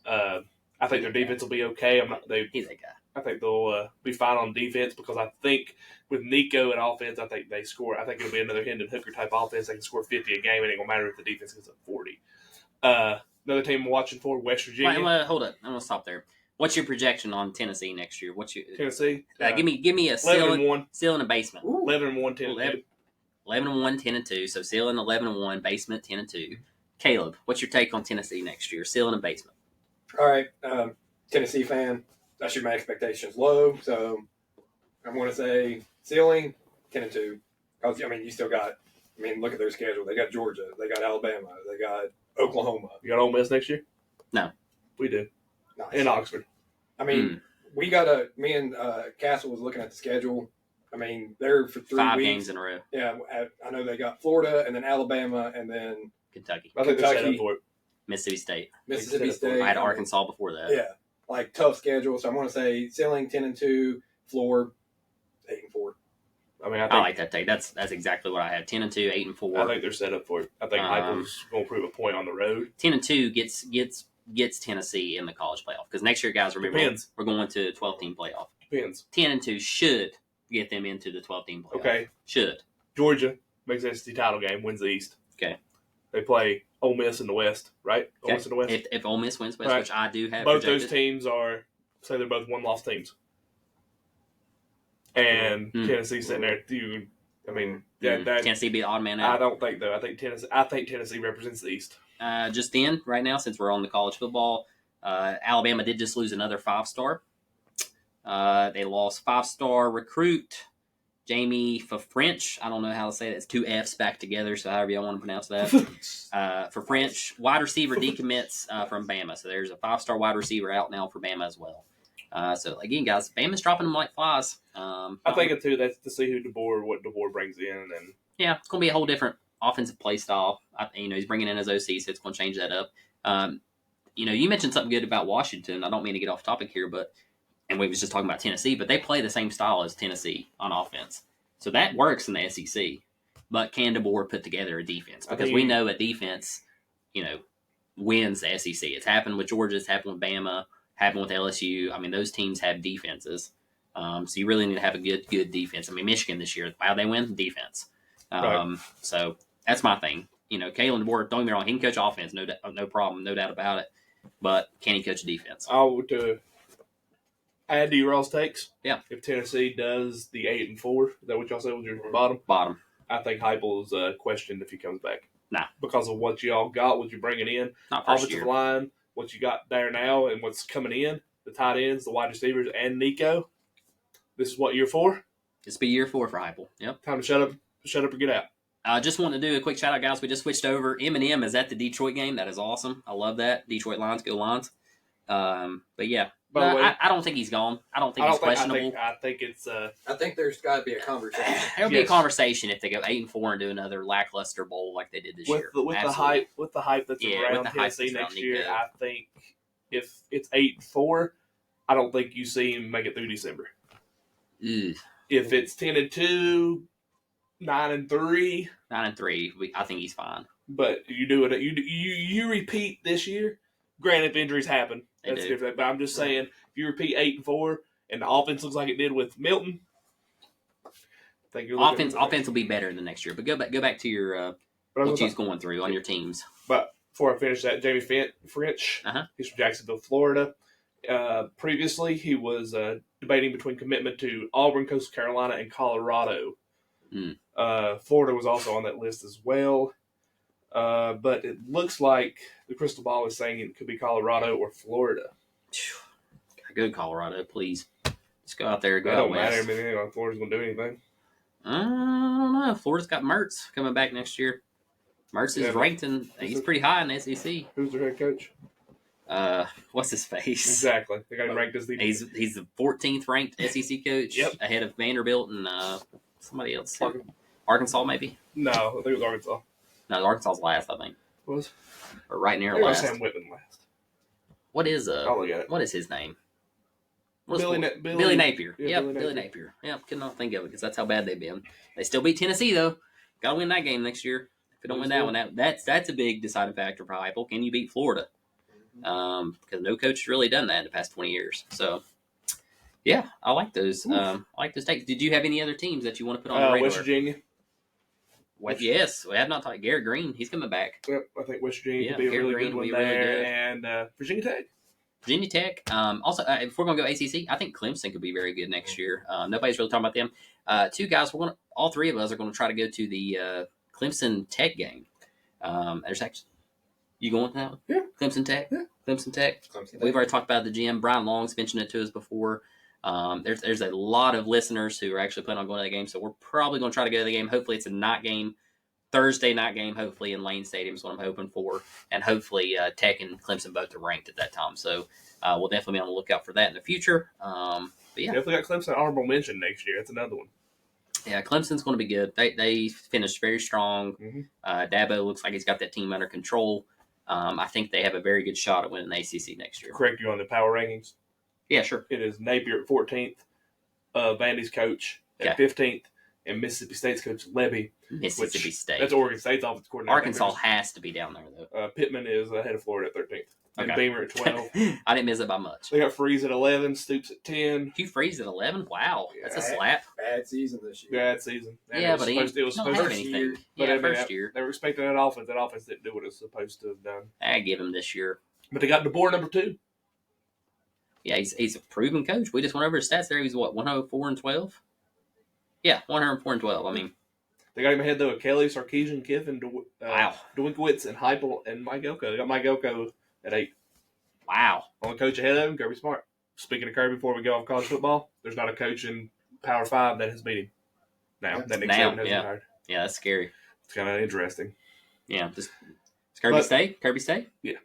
I I think their defense will be okay. He's a guy. I think they'll be fine on defense because I think with Nico at offense, I think they score. I think it'll be another Hendon Hooker type offense. They can score 50 a game. It ain't gonna matter if the defense gets up 40. Another team I'm watching for West Virginia. Wait, hold up. I'm gonna stop there. What's your projection on Tennessee next year? Tennessee? Give me a ceiling and basement. 11-1, 10-2. 11-1, 10-2. So ceiling 11-1, basement 10-2. Caleb, what's your take on Tennessee next year? Ceiling and basement. All right, Tennessee fan. I shoot my expectations low, so I'm going to say ceiling 10-2. Because you still got. Look at their schedule. They got Georgia. They got Alabama. They got Oklahoma. You got Ole Miss next year? No, we do. Nice. In Oxford. We got me and Castle was looking at the schedule. They're for 3 5 weeks. games in a row. Yeah, I know they got Florida and then Alabama and then Kentucky. I think they're set up for it. Mississippi State. I had Arkansas before that. Yeah, tough schedule. So I'm going to say ceiling 10-2, floor 8-4. I like that take. That's exactly what I had. 10-2, 8-4. I think they're set up for it. I think Heupel's going to prove a point on the road. 10-2 gets Tennessee in the college playoff because next year, guys, remember we're going to a 12-team playoff. Depends. 10-2 should get them into the 12-team playoff. Okay, should. Georgia makes the SEC title game, wins the East. Okay, they play Ole Miss in the West, right? Okay. Ole Miss in the West. If Ole Miss wins West, right, which I do have, both projected. those teams they're both one-loss teams. And Tennessee's sitting there. Tennessee be the odd man out. I don't think though. I think Tennessee represents the East. Just then, right now, since we're on the college football, Alabama did just lose another 5-star. They lost 5-star recruit Jamie French. I don't know how to say that. It's 2 F's back together, so however y'all want to pronounce that. For French, wide receiver decommits from Bama. So there's a 5-star wide receiver out now for Bama as well. So again, guys, Bama's dropping them like flies. I think it too. That's to see what DeBoer brings in, and it's going to be a whole different offensive play style. He's bringing in his OC, so it's going to change that up. You mentioned something good about Washington. I don't mean to get off topic here, and we was just talking about Tennessee, but they play the same style as Tennessee on offense, so that works in the SEC. But can DeBoer put together a defense? Because we know a defense, wins the SEC. It's happened with Georgia. It's happened with Bama. Happened with LSU. Those teams have defenses. So you really need to have a good defense. Michigan this year, wow, they win defense. Right. So that's my thing. Kalen DeBoer, don't get me wrong, he can coach offense, no problem, no doubt about it. But can he coach defense? I would add to your all's takes. Yeah. If Tennessee does the 8-4, is that what y'all said was your bottom? Bottom. I think Heupel is questioned if he comes back. Nah. Because of what y'all got, what you're bringing in, not first offensive year. line, what you got there now, and what's coming in, the tight ends, the wide receivers, and Nico. This is what year 4? This will be year 4 for Heupel. Yep. Time to shut up or get out. I just want to do a quick shout out, guys. We just switched over. Eminem is at the Detroit game. That is awesome. I love that. Detroit Lions, go Lions. But yeah, I don't think he's gone. I don't think he's questionable. I think it's. I think there's got to be a conversation. There'll be a conversation if they go 8-4 and do another lackluster bowl like they did this year. With the hype that's around Tennessee next year, I think if it's 8-4, I don't think you see him make it through December. Ugh. If it's 10-2, 9-3, I think he's fine. But you do it. You repeat this year. Granted, if injuries happen, that's different. But I'm just saying, if you repeat 8-4 and the offense looks like it did with Milton, I think you're offense will be better in the next year. But go back to your what you was going through on your teams. But before I finish that, Jamie French, he's from Jacksonville, Florida. Previously, he was debating between commitment to Auburn, Coastal Carolina, and Colorado. Florida was also on that list as well. But it looks like the crystal ball is saying it could be Colorado or Florida. Go Colorado, please. Let's go out there. Go out don't west. matter. Florida's going to do anything. I don't know. Florida's got Mertz coming back next year. Mertz is ranked, and he's pretty high in the SEC. Who's their head coach? What's his face? Exactly. They got him ranked as the... He's the 14th ranked SEC coach, ahead of Vanderbilt and somebody else. Arkansas, maybe? No, I think it was Arkansas. No, Arkansas's last, I think. Was? Or right near last. last. Sam Whitman last. What is I'll look at it. What is his name? Billy Napier. Yeah, Billy Napier. Yep, could not think of it because that's how bad they've been. They still beat Tennessee though. Got to win that game next year. If they don't win that one, that's a big deciding factor for Heupel. Can you beat Florida? because no coach has really done that in the past 20 years. So, yeah, I like those. I like those takes. Did you have any other teams that you want to put on the radar? West Virginia. Yes, we have not talked. Garrett Green, he's coming back. Yep, I think West Virginia could be a really good one there. Really good. And Virginia Tech. Virginia Tech. Also, if we're going to go ACC, I think Clemson could be very good next year. Nobody's really talking about them. Two guys, all three of us are going to try to go to the Clemson Tech game. There's actually, you going to that one? Yeah. Clemson Tech? Yeah. Clemson Tech. We've already talked about the gym. Brian Long's mentioned it to us before. There's a lot of listeners who are actually planning on going to that game, so we're probably going to try to go to the game. Hopefully it's a night game, Thursday night game, hopefully in Lane Stadium is what I'm hoping for, and hopefully Tech and Clemson both are ranked at that time, so we'll definitely be on the lookout for that in the future. But yeah. Definitely got Clemson honorable mention next year. That's another one. Yeah, Clemson's going to be good. They finished very strong. Mm-hmm. Dabo looks like he's got that team under control. I think they have a very good shot at winning the ACC next year. Correct you on the power rankings. Yeah, sure. It is Napier at 14th, Vandy's coach at 15th, and Mississippi State's coach Lebby. Mississippi State. That's Oregon State's offensive coordinator. Arkansas has to be down there, though. Pittman is ahead of Florida at 13th. And Beamer at 12. I didn't miss it by much. They got Freeze at 11, Stoops at 10. Hugh Freeze at 11? Wow. Yeah, that's a slap. Bad season this year. Bad season. And yeah, but it was supposed to have anything. But yeah, I mean, first year. They were expecting that offense. That offense didn't do what it was supposed to have done. I give him this year. But they got DeBoer number 2. Yeah, he's a proven coach. We just went over his stats there. He's what, 104-12? Yeah, 104-12. I mean, they got him ahead though of Kelly, Sarkisian, Kiffin, wow, Dwinkowitz, and Heupel, and Mike Elko. They got Mike Elko at 8. Wow. Only coach ahead of him, Kirby Smart. Speaking of Kirby, before we go off college football, there's not a coach in Power 5 that has beat him. That Nick Saban has hired. Yeah, that's scary. It's kind of interesting. Yeah, just Kirby State? Kirby State? Yeah.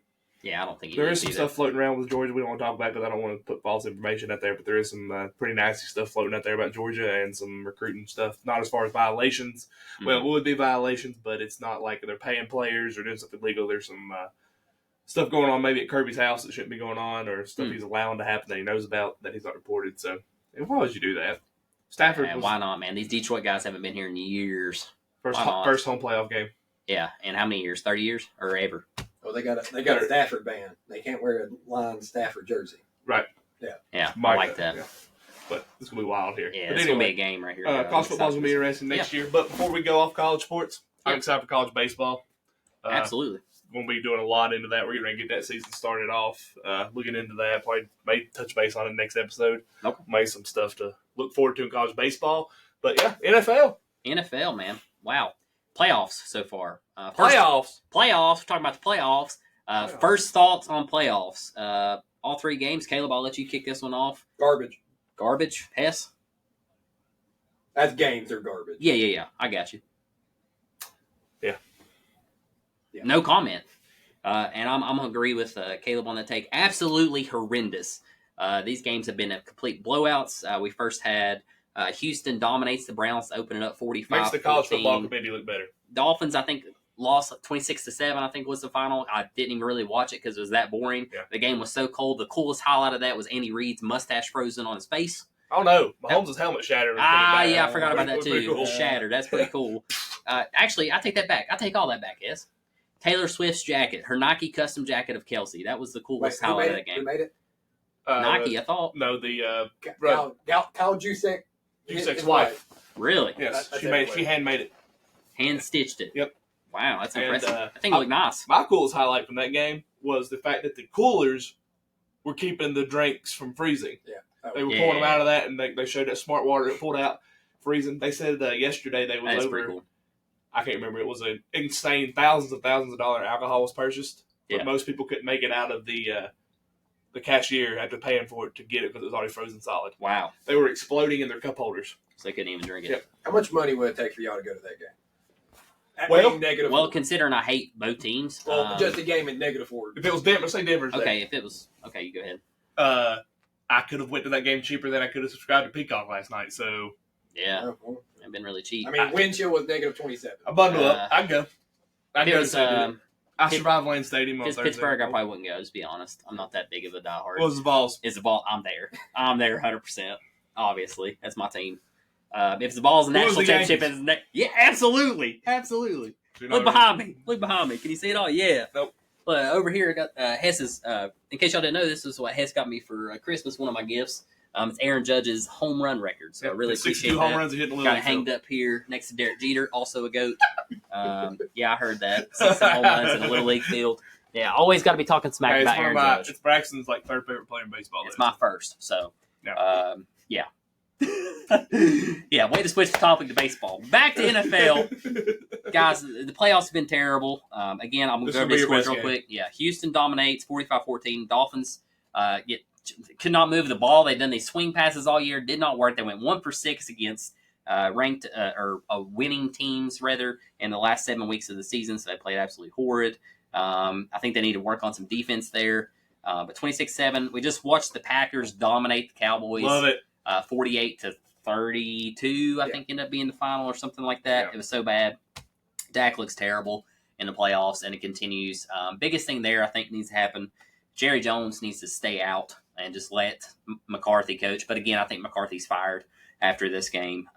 Yeah, I don't think there is some stuff floating around with Georgia we don't want to talk about because I don't want to put false information out there, but there is some pretty nasty stuff floating out there about Georgia and some recruiting stuff. Not as far as violations. Mm-hmm. Well, it would be violations, but it's not like they're paying players or doing something illegal. There's some stuff going on maybe at Kirby's house that shouldn't be going on, or stuff he's allowing to happen that he knows about that he's not reported. So, why would you do that? Stafford. Why not, man? These Detroit guys haven't been here in years. First home playoff game. Yeah, and how many years? 30 years or ever? Oh, they got a Stafford ban. They can't wear a line Stafford jersey. Right. Yeah, I like that. Yeah. But it's going to be wild here. Yeah, but it's going to be a game right here. College football is going to be interesting next year. But before we go off college sports, I'm excited for college baseball. Absolutely. We're going to be doing a lot into that. We're going to get that season started off. Looking into that. Probably may touch base on it next episode. Okay. Maybe some stuff to look forward to in college baseball. But yeah, NFL. NFL, man. Wow. Playoffs so far. Playoffs. We're talking about the playoffs. First thoughts on playoffs. All 3 games. Caleb, I'll let you kick this one off. Garbage. Hess? As games are garbage. Yeah. I got you. Yeah. No comment. And I'm going to agree with Caleb on that take. Absolutely horrendous. These games have been complete blowouts. We first had Houston dominates the Browns, opening up 45-14. Makes the college football committee look better. Dolphins, I think, lost 26-7, I think was the final. I didn't even really watch it because it was that boring. Yeah. The game was so cold. The coolest highlight of that was Andy Reid's mustache frozen on his face. Oh, no. Mahomes' helmet shattered. Yeah, I forgot about that, too. Cool. It was shattered. That's pretty cool. Actually, I take that back. I take all that back, yes. Taylor Swift's jacket, her Nike custom jacket of Kelsey. That was the coolest highlight of that game. Who made it? Nike, I thought. No, the Cal Juszczyk's wife. Really? Yes, she made it. She handmade it. Hand stitched it. Yep. Wow, that's impressive. I think it looked nice. My coolest highlight from that game was the fact that the coolers were keeping the drinks from freezing. Yeah. They were pulling them out of that, and they showed that smart water that pulled out freezing. They said yesterday they was over. Pretty cool. I can't remember. It was an insane thousands of dollars alcohol was purchased, but Yeah. most people couldn't make it out of the cashier after paying for it to get it because it was already frozen solid. Wow. They were exploding in their cup holders. So they couldn't even drink it. Yep. How much money would it take for y'all to go to that game? Well, considering I hate both teams. Just a game in -4. If it was Denver, say Denver's there. Okay, if it was... Okay, you go ahead. I could have went to that game cheaper than I could have subscribed to Peacock last night, so... Yeah. I've been really cheap. I mean, wind chill was -27. I bundle up. I'd go. If it was, I survived Lane Stadium on if it's Thursday. Pittsburgh, I probably wouldn't go, just be honest. I'm not that big of a diehard. What was the Vols? It's the ball. I'm there. I'm there 100%. Obviously. That's my team. If the Vols' national championship is... Yeah, absolutely. Absolutely. Look behind me. Can you see it all? Yeah. Nope. But over here, I got Hess's. In case y'all didn't know, this is what Hess got me for Christmas. One of my gifts. It's Aaron Judge's home run record. So I really appreciate 62 that. home runs he hit in the got Little it hanged up here next to Derek Jeter, also a GOAT. Yeah, I heard that. 60 home runs in a Little League field. Yeah, always got to be talking smack about Aaron Judge. It's Braxton's third favorite player in baseball. It's my first. So, yeah. Yeah, way to switch the topic to baseball. Back to NFL. Guys, the playoffs have been terrible. Again, I'm going to go over these scores real quick. Yeah, Houston dominates 45-14. Dolphins could not move the ball. They've done these swing passes all year. Did not work. They went 1 for 6 against ranked or winning teams, rather, in the last 7 weeks of the season. So they played absolutely horrid. I think they need to work on some defense there. But 26-7, we just watched the Packers dominate the Cowboys. Love it. 48-32, I think, ended up being the final or something like that. Yeah. It was so bad. Dak looks terrible in the playoffs, and it continues. Biggest thing there, I think, needs to happen. Jerry Jones needs to stay out and just let McCarthy coach. But again, I think McCarthy's fired after this game.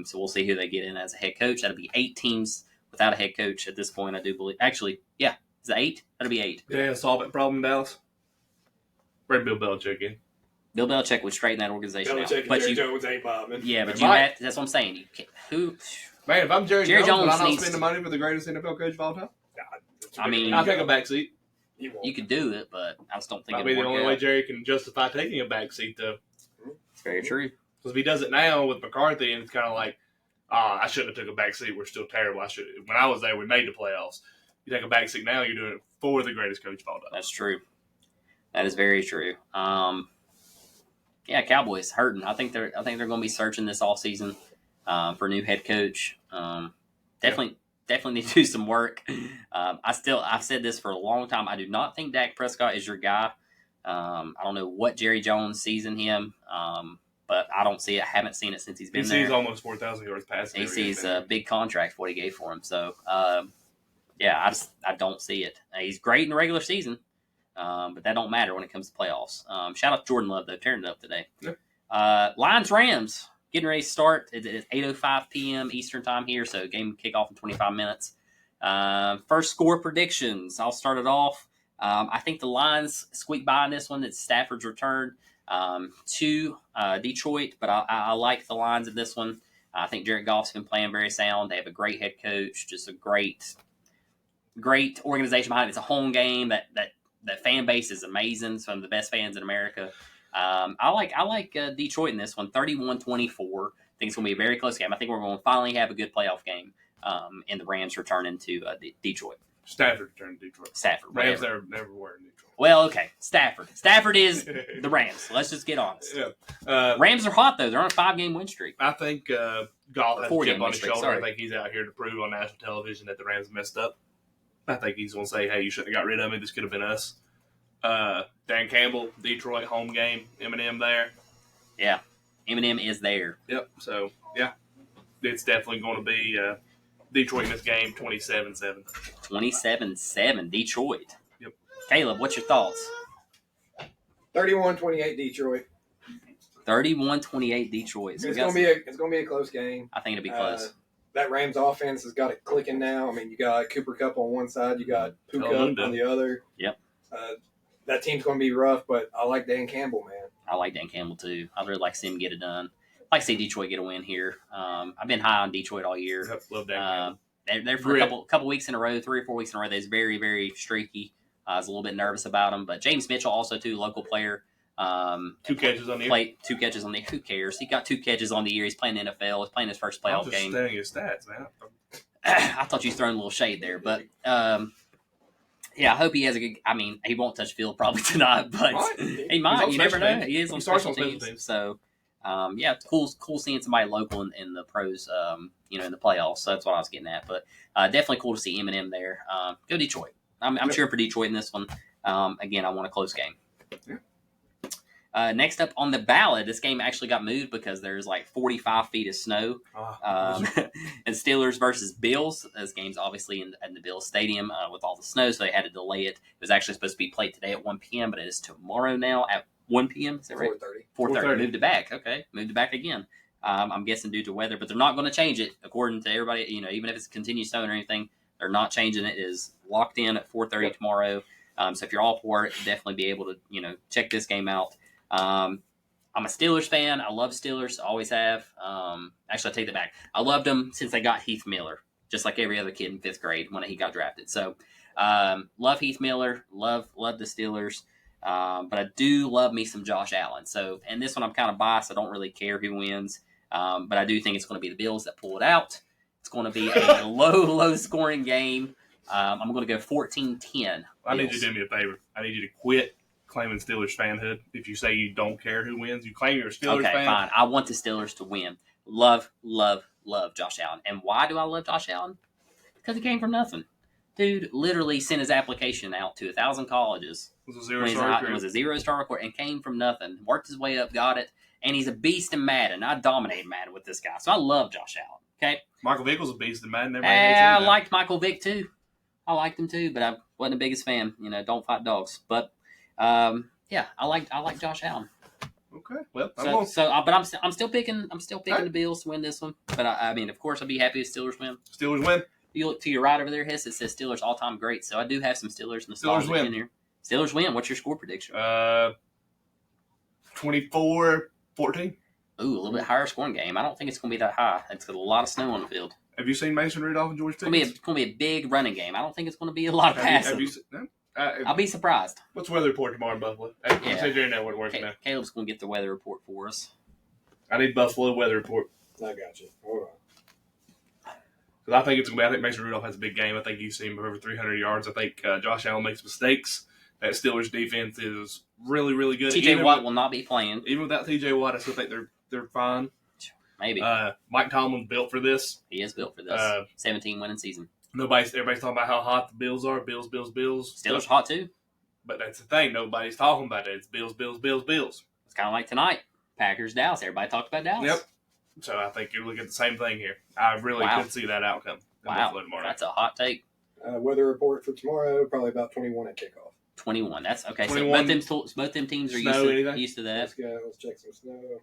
So we'll see who they get in as a head coach. That'll be 8 teams without a head coach at this point, I do believe. Actually, yeah. Is it 8? That'll be 8. Dan Saban problem in Dallas. Bring Bill Belichick in. Bill Belichick would straighten that organization out. But Jerry Jones ain't bombing. Yeah, but that's what I'm saying. You can't, Man, if I'm Jerry Jones, would I not spend the money for the greatest NFL coach of all time? I mean, I'll take a back seat. You could do it, but I just don't think that'd be the only way Jerry can justify taking a back seat, though. It's very true. Because if he does it now with McCarthy, and it's kind of like, I shouldn't have took a back seat. We're still terrible. When I was there, we made the playoffs. You take a back seat now, you're doing it for the greatest coach of all time. That's true. That is very true. Yeah, Cowboys hurting. I think they're going to be searching this all season for a new head coach. Definitely need to do some work. I've said this for a long time. I do not think Dak Prescott is your guy. I don't know what Jerry Jones sees in him, but I don't see it. I haven't seen it since he's been there. He sees almost 4,000 yards passing. He sees a big contract for what he gave for him. So, yeah, I don't see it. He's great in the regular season. But that don't matter when it comes to playoffs. Shout out to Jordan Love, though. Tearing it up today. Yep. Lions-Rams getting ready to start. It's 8:05 p.m. Eastern time here, so game kick off in 25 minutes. First score predictions. I'll start it off. I think the Lions squeak by in this one. It's Stafford's return to Detroit, but I like the Lions in this one. I think Jared Goff's been playing very sound. They have a great head coach, just a great organization behind it. It's a home game that fan base is amazing. Some of the best fans in America. I like Detroit in this one, 31-24. I think it's going to be a very close game. I think we're going to finally have a good playoff game. And the Rams returning to Detroit. Stafford returned to Detroit. Stafford. Rams never were in Detroit. Well, okay. Stafford. Stafford is the Rams. Let's just get honest. Yeah. Rams are hot, though. They're on a 5-game win streak. I think Goff has a chip on his shoulder. Sorry. I think he's out here to prove on national television that the Rams messed up. I think he's going to say, hey, you shouldn't have got rid of me. This could have been us. Dan Campbell, Detroit, home game. Eminem there. Yeah. Eminem is there. Yep. So, yeah. It's definitely going to be Detroit in this game, 27-7. 27-7, Detroit. Yep. Caleb, what's your thoughts? 31-28 Detroit. 31-28 Detroit. So it's going to be a close game. I think it'll be close. That Rams offense has got it clicking now. I mean, you got Cooper Kupp on one side, you got Puka on the other. Yep. That team's going to be rough, but I like Dan Campbell, man. I like Dan Campbell, too. I'd really like to see him get it done. I'd like to see Detroit get a win here. I've been high on Detroit all year. Yep, love Dan Campbell. They're for a couple weeks in a row, 3 or 4 weeks in a row. They're very, very streaky. I was a little bit nervous about them. But James Mitchell, also, too, local player. 2 catches on the year. 2 catches on the year. Who cares? He got 2 catches on the year. He's playing the NFL. He's playing his first playoff game. I'm just stating his stats, man. I thought you was throwing a little shade there. But, yeah, I hope he has a good – I mean, he won't touch field probably tonight, but he might. You never know. He is on special teams. So, yeah, it's cool seeing somebody local in the pros, in the playoffs. So that's what I was getting at. But definitely cool to see Eminem there. Go Detroit. I'm cheering for Detroit in this one. Again, I want a close game. Yeah. Next up on the ballot, this game actually got moved because there's like 45 feet of snow. And Steelers versus Bills. This game's obviously in the Bills Stadium with all the snow, so they had to delay it. It was actually supposed to be played today at 1 p.m., but it is tomorrow now at 1 p.m. Is that right? 4:30. Moved it back. Okay, moved it back again. I'm guessing due to weather, but they're not going to change it according to everybody. Even if it's continued snowing or anything, they're not changing it. It is locked in at 4:30 tomorrow. So if you're all for it, definitely be able to check this game out. I'm a Steelers fan. I love Steelers. Always have. Actually, I take that back. I loved them since they got Heath Miller, just like every other kid in 5th grade when he got drafted. So love Heath Miller. Love the Steelers. But I do love me some Josh Allen. So, and this one I'm kind of biased. I don't really care who wins. But I do think it's going to be the Bills that pull it out. It's going to be a low scoring game. I'm going to go 14-10. I need you to do me a favor. I need you to quit claiming Steelers fanhood. If you say you don't care who wins, you claim you're a Steelers fan. Okay, fine. I want the Steelers to win. Love Josh Allen. And why do I love Josh Allen? Because he came from nothing. Dude literally sent his application out to 1,000 colleges. It was a zero-star recruit and came from nothing. Worked his way up, got it. And he's a beast in Madden. I dominated Madden with this guy. So I love Josh Allen. Okay? Michael Vick was a beast in Madden. I liked Michael Vick too. I liked him too, but I wasn't the biggest fan. Don't fight dogs. But yeah, I like Josh Allen. Okay, well, but I'm still picking the Bills to win this one. But I mean, of course, I'd be happy if Steelers win. Steelers win. You look to your right over there, Hess. It says Steelers all-time great. So I do have some Steelers in the Steelers win in here. Steelers win. What's your score prediction? 24-14. Ooh, a little bit higher scoring game. I don't think it's going to be that high. It's got a lot of snow on the field. Have you seen Mason Rudolph and George Pickens? It's going to be a big running game. I don't think it's going to be a lot of passing. I'll be surprised. What's the weather report tomorrow in Buffalo? Caleb's going to get the weather report for us. I need Buffalo weather report. I got you. Hold on. Because I think Mason Rudolph has a big game. I think you've seen him over 300 yards. I think Josh Allen makes mistakes. That Steelers defense is really, really good. TJ Watt will not be playing. Even without TJ Watt, I still think they're fine. Maybe. Mike Tomlin's built for this. He is built for this. 17 winning season. Everybody's talking about how hot the Bills are. Bills. Steelers hot too. But that's the thing. Nobody's talking about it. It's Bills. It's kind of like tonight. Packers, Dallas. Everybody talked about Dallas. Yep. So I think you're looking at the same thing here. I really could see that outcome. Wow. That's a hot take. Weather report for tomorrow, probably about 21 at kickoff. 21. That's okay. 21, so both them teams are used to that. Let's go. Let's check some snow.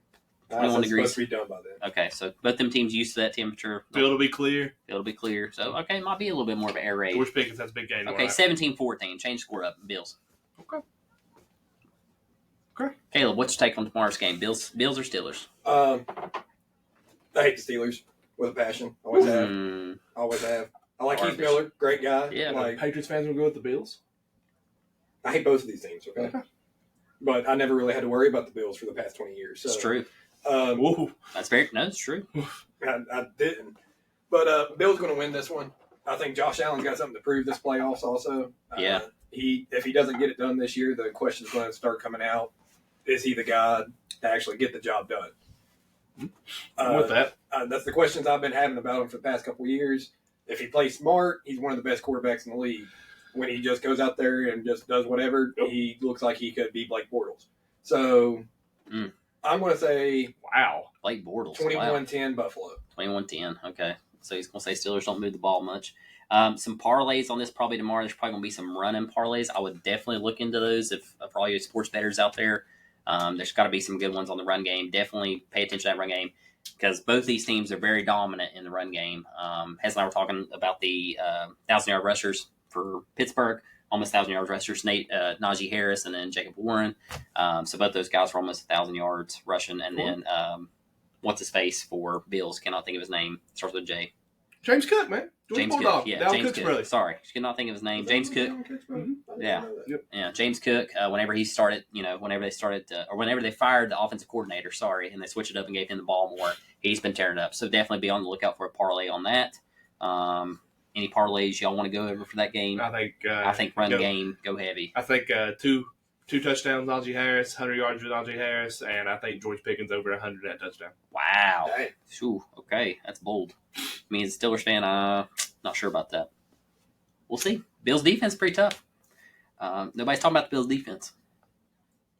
21 degrees. Supposed to be done by then. Okay, so both them teams used to that temperature. Field will be clear. So, okay, might be a little bit more of an air raid. George Pickens has a big game. Okay, 17-14. Change score up. Bills. Okay. Caleb, what's your take on tomorrow's game? Bills or Steelers? I hate the Steelers with a passion. Always have. I like Heath Miller. Great guy. Yeah. Patriots fans will go with the Bills? I hate both of these teams, okay? But I never really had to worry about the Bills for the past 20 years. So, it's true. It's true. I didn't. But Bill's going to win this one. I think Josh Allen's got something to prove this playoffs also. Yeah. If he doesn't get it done this year, the question's going to start coming out. Is he the guy to actually get the job done? With that. That's the questions I've been having about him for the past couple of years. If he plays smart, he's one of the best quarterbacks in the league. When he just goes out there and just does whatever, he looks like he could be Blake Bortles. So I'm going to say, Blake Bortles, 21-10 Buffalo. 21-10. Okay, so he's going to say Steelers don't move the ball much. Some parlays on this probably tomorrow. There's probably going to be some running parlays. I would definitely look into those for all you sports bettors out there. There's got to be some good ones on the run game. Definitely pay attention to that run game because both these teams are very dominant in the run game. Hez and I were talking about the 1,000-yard rushers for Pittsburgh, almost 1,000-yard rushers, Najee Harris, and then Jacob Warren. So both those guys were almost 1,000 yards rushing. And then what's his face for Bills? Cannot think of his name. Starts with a J. James Cook, man. James Cook. Yeah, James Cook. Brother. Sorry, cannot think of his name. James Cook. Yeah. James Cook. Whenever he started, whenever they fired the offensive coordinator, and they switched it up and gave him the ball more, he's been tearing it up. So definitely be on the lookout for a parlay on that. Any parlays y'all want to go over for that game? I think run game, go heavy. I think two touchdowns, Najee Harris, 100 yards with Najee Harris, and I think George Pickens over 100 at touchdown. Wow. Whew, okay, that's bold. Me as a Steelers fan, not sure about that. We'll see. Bills defense is pretty tough. Nobody's talking about the Bills defense.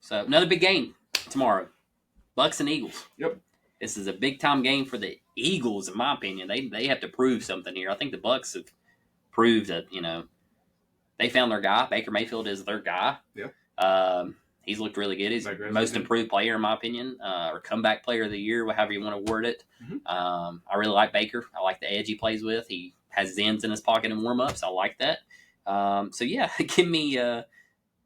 So another big game tomorrow. Bucks and Eagles. Yep. This is a big time game for the Eagles, in my opinion. They have to prove something here. I think the Bucks have proved that they found their guy. Baker Mayfield is their guy. Yeah. He's looked really good. He's the most improved player, in my opinion, or comeback player of the year, however you want to word it. Mm-hmm. I really like Baker. I like the edge he plays with. He has his ends in his pocket in warm-ups. I like that. So, yeah, give me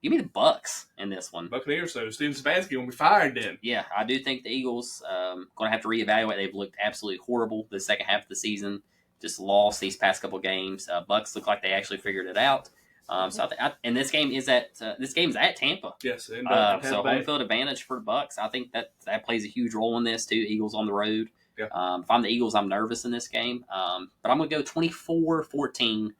Give me the Bucks in this one. Buccaneers. So Steven Stefanski will be fired then. Yeah, I do think the Eagles going to have to reevaluate. They've looked absolutely horrible the second half of the season. Just lost these past couple games. Bucks look like they actually figured it out. So and this game is at Tampa. Yes, and so home field advantage for the Bucks. I think that plays a huge role in this too. Eagles on the road. Yeah. If I'm the Eagles, I'm nervous in this game. But I'm going to go 24-14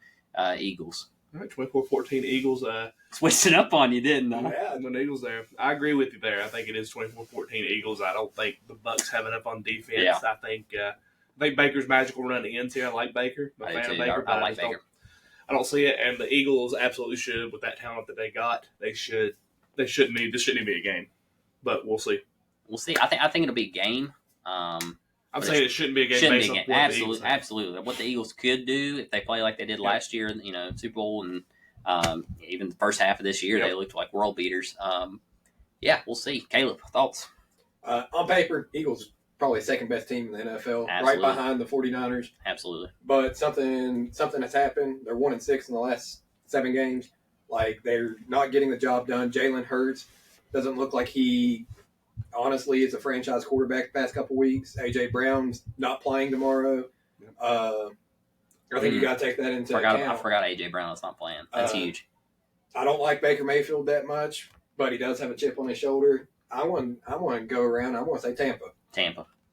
Eagles. All right, 24-14 Eagles. Switched it up on you, didn't I? Yeah, the Eagles there. I agree with you there. I think it is 24-14 Eagles. I don't think the Bucks have enough on defense. Yeah. I think Baker's magical run ends here. I like Baker. I'm a fan of Baker. I like Baker. I don't see it, and the Eagles absolutely should with that talent that they got. They shouldn't need. This shouldn't be a game, but we'll see. We'll see. I think it'll be a game. I'm saying it shouldn't be a game. Shouldn't based be a on game. what Absolutely, absolutely. What the Eagles could do if they play like they did last year, in Super Bowl, and even the first half of this year, they looked like world beaters. Yeah, we'll see. Caleb, thoughts? On paper, Eagles probably second best team in the NFL, Absolutely. right behind the 49ers. Absolutely. But something has happened. They're 1-6 in the last 7 games. Like, they're not getting the job done. Jalen Hurts doesn't look like he honestly is a franchise quarterback the past couple weeks. A.J. Brown's not playing tomorrow. I think you got to take that into account. I forgot A.J. Brown is not playing. That's huge. I don't like Baker Mayfield that much, but he does have a chip on his shoulder. I want to go around. I want to say Tampa.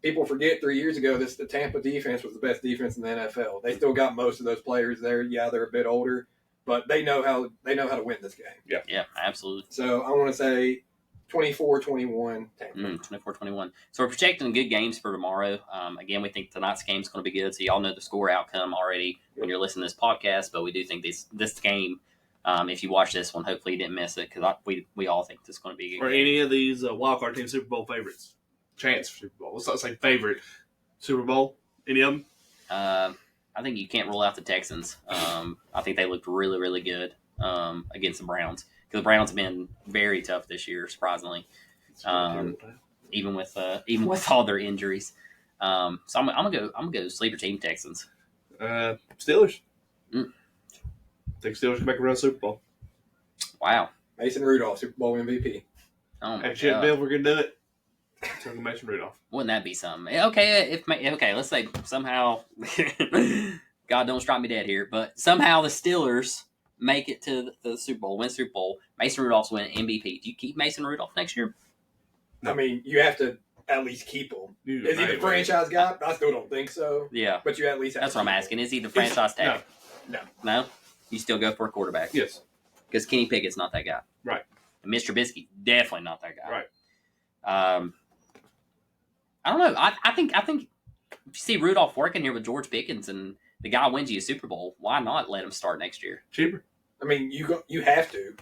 People forget 3 years ago the Tampa defense was the best defense in the NFL. They still got most of those players there. Yeah, they're a bit older, but they know how to win this game. Yeah, absolutely. So I want to say 24-21 Tampa. 24-21. So we're projecting good games for tomorrow. Again, we think tonight's game is going to be good. So y'all know the score outcome already when you're listening to this podcast, but we do think this game, if you watch this one, hopefully you didn't miss it because we all think this is going to be a good Or game. any of these wildcard team Super Bowl favorites. Chance for Super Bowl. Let's not say favorite Super Bowl. Any of them? I think you can't rule out the Texans. I think they looked really, really good against the Browns because the Browns have been very tough this year, surprisingly. Even with all their injuries. So I'm gonna go sleeper team Texans. Steelers. Think Steelers can make a run Super Bowl. Wow. Mason Rudolph, Super Bowl MVP. Oh my Shit, God. Bill, we're gonna do it. So Mason Rudolph. Wouldn't that be something? Okay, let's say somehow God don't strike me dead here, but somehow the Steelers make it to the Super Bowl, win Super Bowl. Mason Rudolph's win MVP. Do you keep Mason Rudolph next year? I mean, you have to at least keep him. Is he the franchise guy? I still don't think so. Yeah. But you at least have That's to what I'm keep him. asking. Is he the franchise tag? No? You still go for a quarterback? Yes. Because Kenny Pickett's not that guy. Right. And Mr. Trubisky, definitely not that guy. Right. I don't know. I think if you see Rudolph working here with George Pickens and the guy wins you a Super Bowl, why not let him start next year? Cheaper. I mean, you have to.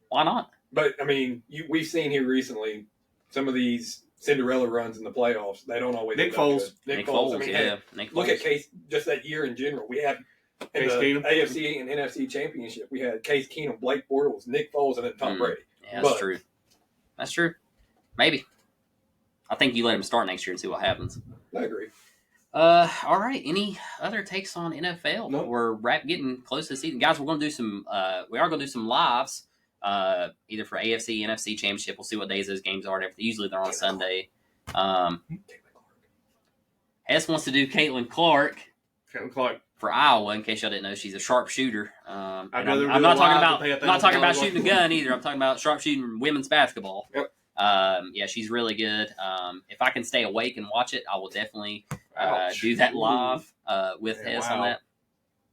Why not? But, I mean, we've seen here recently some of these Cinderella runs in the playoffs. They don't always Nick end up Foles. good. Nick Foles, I mean, yeah. hey, Nick look Foles. at Case just that year in general. We had in Case the Keenum. AFC and NFC championship, we had Case Keenum, Blake Bortles, Nick Foles, and then Tom Brady. Yeah, that's true. That's true. Maybe. I think you let him start next year and see what happens. I agree. All right. Any other takes on NFL? Nope. We're getting close to the season, guys. We're going to do some. We are going to do some lives, either for AFC, NFC championship. We'll see what days those games are. And everything. Usually they're on Sunday. Hess wants to do Caitlin Clark for Iowa. In case y'all didn't know, she's a sharpshooter. I'm not talking about shooting a gun either. I'm talking about sharpshooting women's basketball. Yep. Yeah, she's really good. If I can stay awake and watch it, I will definitely do that live with Hess on that.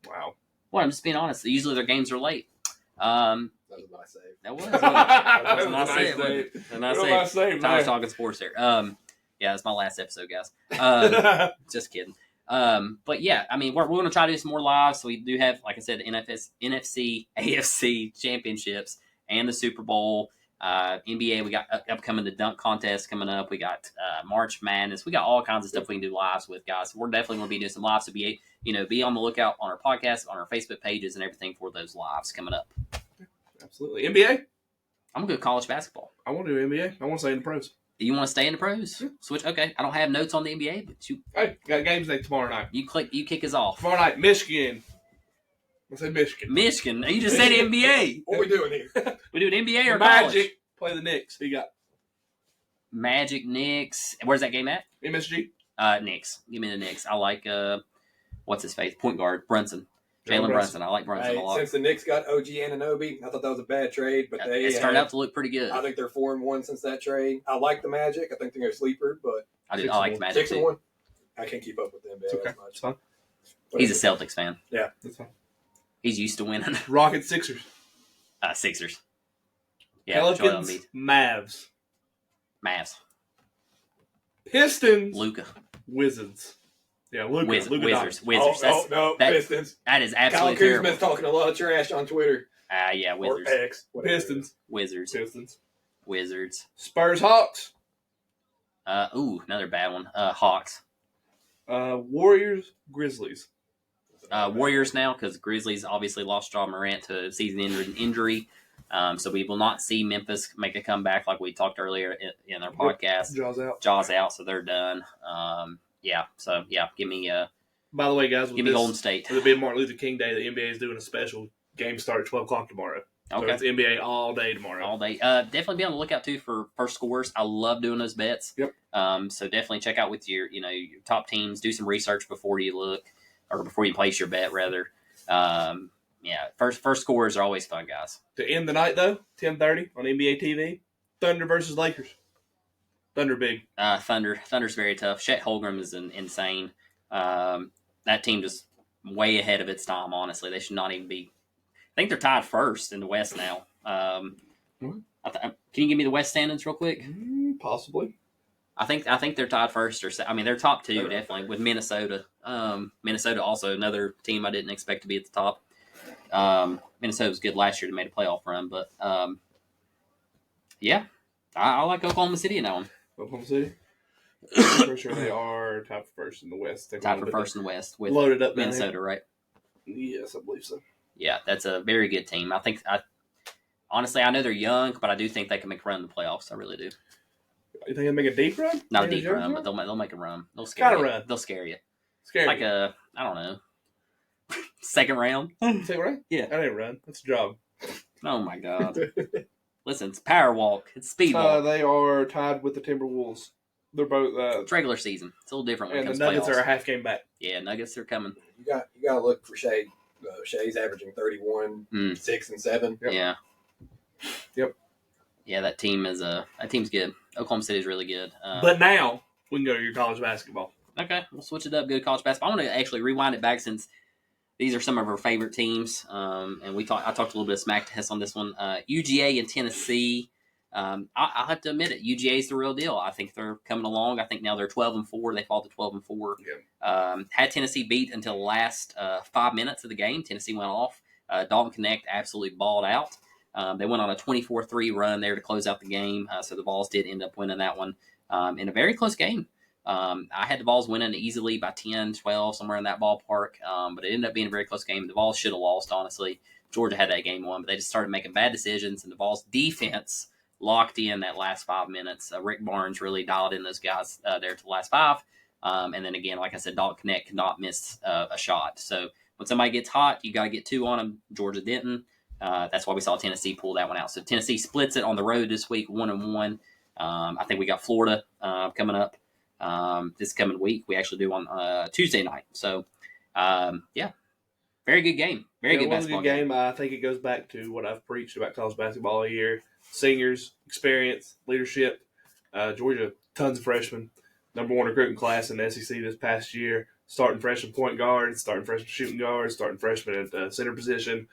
Wow. Well, I'm just being honest. Usually their games are late. That was a nice save. That was. That was a nice save. save. A nice Real save. nice save, Tyler's man. talking sports there. Yeah, it's my last episode, guys. Just kidding. But yeah, I mean, we're going to try to do some more lives. So we do have, like I said, NFC, AFC championships and the Super Bowl. NBA, we got upcoming the dunk contest coming up. We got March Madness. We got all kinds of stuff we can do lives with, guys. So we're definitely going to be doing some lives. So be on the lookout on our podcast, on our Facebook pages, and everything for those lives coming up. Absolutely. NBA? I'm going to go college basketball. I want to do NBA. I want to stay in the pros. Do you want to stay in the pros? Yeah. Switch. Okay. I don't have notes on the NBA, but Hey, got games day tomorrow night. You kick us off. Tomorrow night, Michigan I said Michigan. Michigan. You just said NBA. What are we doing here? We doing NBA or Magic college? play the Knicks. Who you got? Magic, Knicks. Where's that game at? MSG. Knicks. Give me the Knicks. I like what's his face? Point guard Brunson. Jalen Brunson. I like Brunson a lot. Since the Knicks got OG Anunoby, I thought that was a bad trade, but it's turned out to look pretty good. I think they're 4-1 since that trade. I like the Magic. I think they're a sleeper, but I like the Magic 6-1. I can't keep up with them. It's okay. As much. It's fine. He's a Celtics fan. Yeah, that's fine. He's used to winning. Rockets, Sixers. Sixers. Yeah, Pelicans, Mavs. Mavs. Pistons, Luka. Wizards. Yeah, Luka. Wizards. Pistons. That is absolutely Kyle terrible. Kuzma's talking a lot of trash on Twitter. Yeah, Wizards. Or X. Pistons. Wizards. Pistons. Wizards. Spurs, Hawks. Another bad one. Hawks. Warriors, Grizzlies. Warriors now, because Grizzlies obviously lost Ja Morant to season-ending injury. So we will not see Memphis make a comeback like we talked earlier in our podcast. Jaws out, so they're done. Give me. By the way, guys, give me Golden State. With it being Martin Luther King Day, the NBA is doing a special game start at 12 o'clock tomorrow. Okay. So it's NBA all day tomorrow. All day. Definitely be on the lookout too for first scores. I love doing those bets. Yep. So definitely check out with your top teams. Do some research before you look, or before you place your bet rather. First scores are always fun, guys. To end the night though, 10:30 on NBA TV, Thunder versus Lakers. Thunder big. Thunder's very tough. Chet Holmgren is insane. That team just way ahead of its time. Honestly, they should not even be. I think they're tied first in the West now. Can you give me the West standings real quick? Possibly. I think they're tied first, they're top two definitely with Minnesota. Minnesota also another team I didn't expect to be at the top. Minnesota was good last year to make a playoff run, but I like Oklahoma City in that one. Oklahoma City. I'm pretty sure they are tied for first in the West. Tied for first in the West with loaded up Minnesota, right? Yes, I believe so. Yeah, that's a very good team. Honestly, I know they're young, but I do think they can make a run in the playoffs. I really do. You think they'll make a deep run? Not a deep run, but they'll make a run. They'll scare you. Run. They'll scare you. Like I don't know, second round. Second round? Yeah. That ain't a run. That's a jog. Oh my god. Listen, it's power walk. It's speed walk. They are tied with the Timberwolves. They're both it's regular season. It's a little different when it comes to playoffs. And the Nuggets are a half game back. Yeah, Nuggets are coming. You got to look for Shea. Shea's averaging 31, 6 and 7. Yep. Yeah. Yep. Yeah, that team's good. Oklahoma City's really good. But now we can go to your college basketball. Okay, we'll switch it up. Go to college basketball. I want to actually rewind it back since these are some of our favorite teams. And I talked a little bit of smack to Hess on this one. UGA and Tennessee. I have to admit it. UGA is the real deal. I think they're coming along. I think now they're 12-4. They fall to 12-4. Yeah. Had Tennessee beat until the last 5 minutes of the game. Tennessee went off. Dalton Connect absolutely balled out. They went on a 24-3 run there to close out the game. So the Vols did end up winning that one in a very close game. I had the Vols winning easily by 10, 12, somewhere in that ballpark. But it ended up being a very close game. The Vols should have lost, honestly. Georgia had that game won, but they just started making bad decisions, and the Vols' defense locked in that last 5 minutes. Rick Barnes really dialed in those guys there to the last 5. And then again, like I said, Dalton Connect could not miss a shot. So when somebody gets hot, you got to get 2 on them. Georgia didn't. That's why we saw Tennessee pull that one out. So Tennessee splits it on the road this week, 1-1. I think we got Florida coming up this coming week. We actually do on Tuesday night. So, very good game. Very good basketball game. I think it goes back to what I've preached about college basketball all year. Seniors, experience, leadership. Georgia, tons of freshmen. Number 1 recruiting class in the SEC this past year. Starting freshman point guards, starting freshman shooting guards, starting freshman at the center position.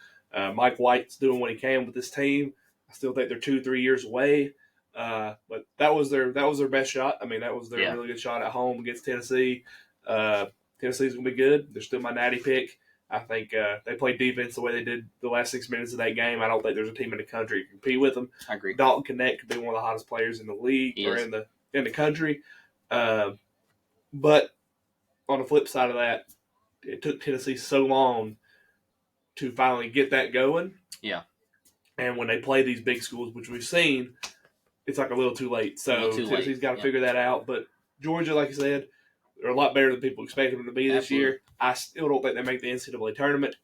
Mike White's doing what he can with this team. I still think they're 2-3 years away. But that was their best shot. I mean, that was their really good shot at home against Tennessee. Tennessee's going to be good. They're still my natty pick. I think they played defense the way they did the last 6 minutes of that game. I don't think there's a team in the country who can compete with them. I agree. Dalton Connect could be one of the hottest players in the league or in the country. But on the flip side of that, it took Tennessee so long to finally get that going. Yeah. And when they play these big schools, which we've seen, it's like a little too late. So Tennessee's got to figure that out. But Georgia, like I said, they're a lot better than people expected them to be this year. I still don't think they make the NCAA tournament.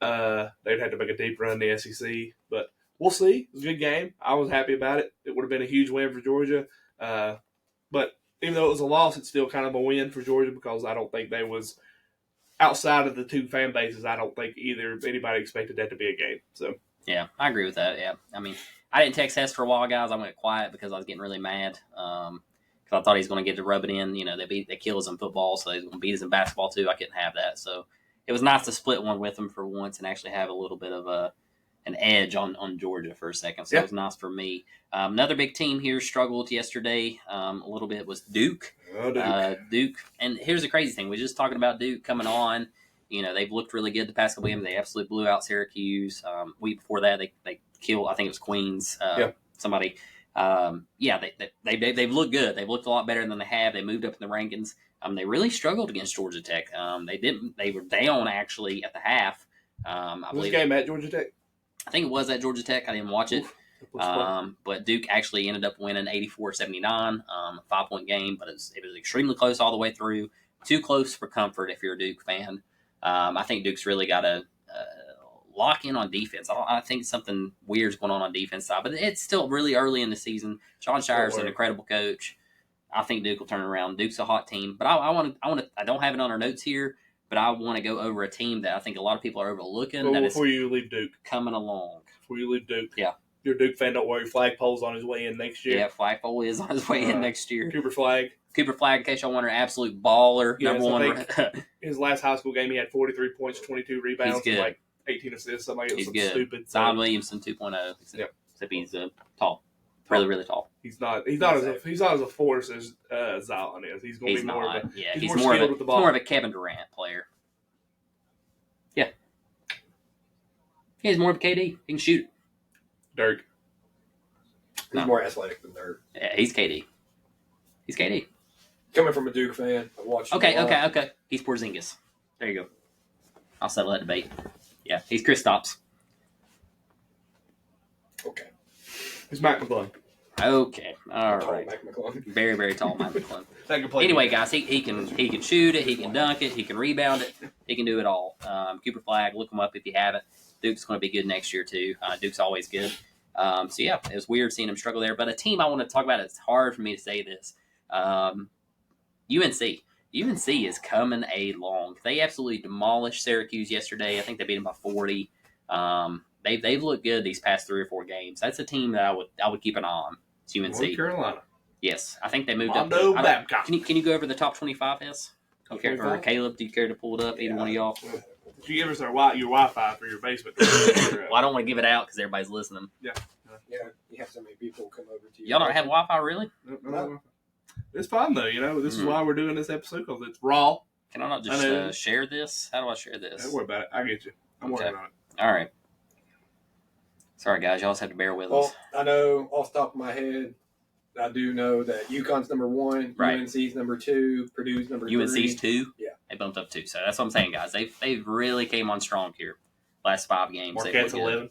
they'd have to make a deep run in the SEC. But we'll see. It was a good game. I was happy about it. It would have been a huge win for Georgia. But even though it was a loss, it's still kind of a win for Georgia because I don't think they was outside of the two fan bases. I don't think anybody expected that to be a game. So yeah, I agree with that. Yeah, I mean, I didn't text Hess for a while, guys. I went quiet because I was getting really mad. Because I thought he was going to get to rub it in. You know, they kill us in football, so he's going to beat us in basketball too. I couldn't have that. So it was nice to split one with him for once and actually have a little bit of an edge on Georgia for a second. So It was nice for me. Another big team here struggled yesterday a little bit was Duke. Duke. Duke. And here's the crazy thing. We're just talking about Duke coming on. You know, they've looked really good the past couple games. They absolutely blew out Syracuse. Week before that, they killed, I think it was Queens. Somebody. They've looked good. They've looked a lot better than they have. They moved up in the rankings. They really struggled against Georgia Tech. They were down actually at the half. Was the game at Georgia Tech? I think it was at Georgia Tech. I didn't watch it. But Duke actually ended up winning 84-79, 5-point game, but it was extremely close all the way through. Too close for comfort if you're a Duke fan. I think Duke's really got to lock in on defense. I think something weird's going on defense side, but it's still really early in the season. Sean Shire's an incredible coach. I think Duke will turn it around. Duke's a hot team, but I don't have it on our notes here, but I want to go over a team that I think a lot of people are overlooking. Before you leave Duke, coming along. Before you leave Duke, yeah. If you're a Duke fan, don't worry. Flagpole's on his way in next year. Yeah, Flagpole is on his way in next year. Cooper Flag, in case y'all wonder, absolute baller. Number one. His last high school game, he had 43 points, 22 rebounds, and like 18 assists, something like that. He's good. Stupid. Zion Williamson 2.0. Except he's tall. Really, really tall. He's not as a force as Zion is. He's going to be more of a he's more skilled with the ball. He's more of a Kevin Durant player. Yeah. He's more of a KD. He can shoot. Dirk. He's more athletic than Dirk. Yeah, he's KD. He's KD. Coming from a Duke fan, I watched. Okay. He's Porzingis. There you go. I'll settle that debate. Yeah, he's Kristaps. Okay. He's Mac McClung. Okay. All right. Mac McClung. Very, very tall Mac McClung. Anyway, guys, he can shoot it, he can dunk it, he can rebound it, he can do it all. Cooper Flag, look him up if you haven't. Duke's going to be good next year too. Duke's always good. It was weird seeing him struggle there. But a team I want to talk about, it's hard for me to say this. UNC. UNC is coming along. They absolutely demolished Syracuse yesterday. I think they beat them by 40. They've looked good these past 3 or 4 games. That's a team that I would keep an eye on. It's UNC. North Carolina. Yes, I think they moved Mondo up. Babcock. Can you go over the top 25, S? Okay, or Caleb, do you care to pull it up? Either one of y'all. You give us your Wi-Fi for your basement. Well, I don't want to give it out because everybody's listening. Yeah, you have so many people come over to you. Y'all don't have Wi-Fi, really? No. It's fine though. This is why we're doing this episode because it's raw. Can I not just share this? How do I share this? Don't worry about it. I get you. I'm working on it. All right. Sorry, guys. Y'all just have to bear with us. I know off the top of my head, I do know that UConn's number 1, right. UNC's number 2, Purdue's number 3. UNC's 2? Yeah. They bumped up 2. So that's what I'm saying, guys. They really came on strong here. Last 5 games. Marquette's 11.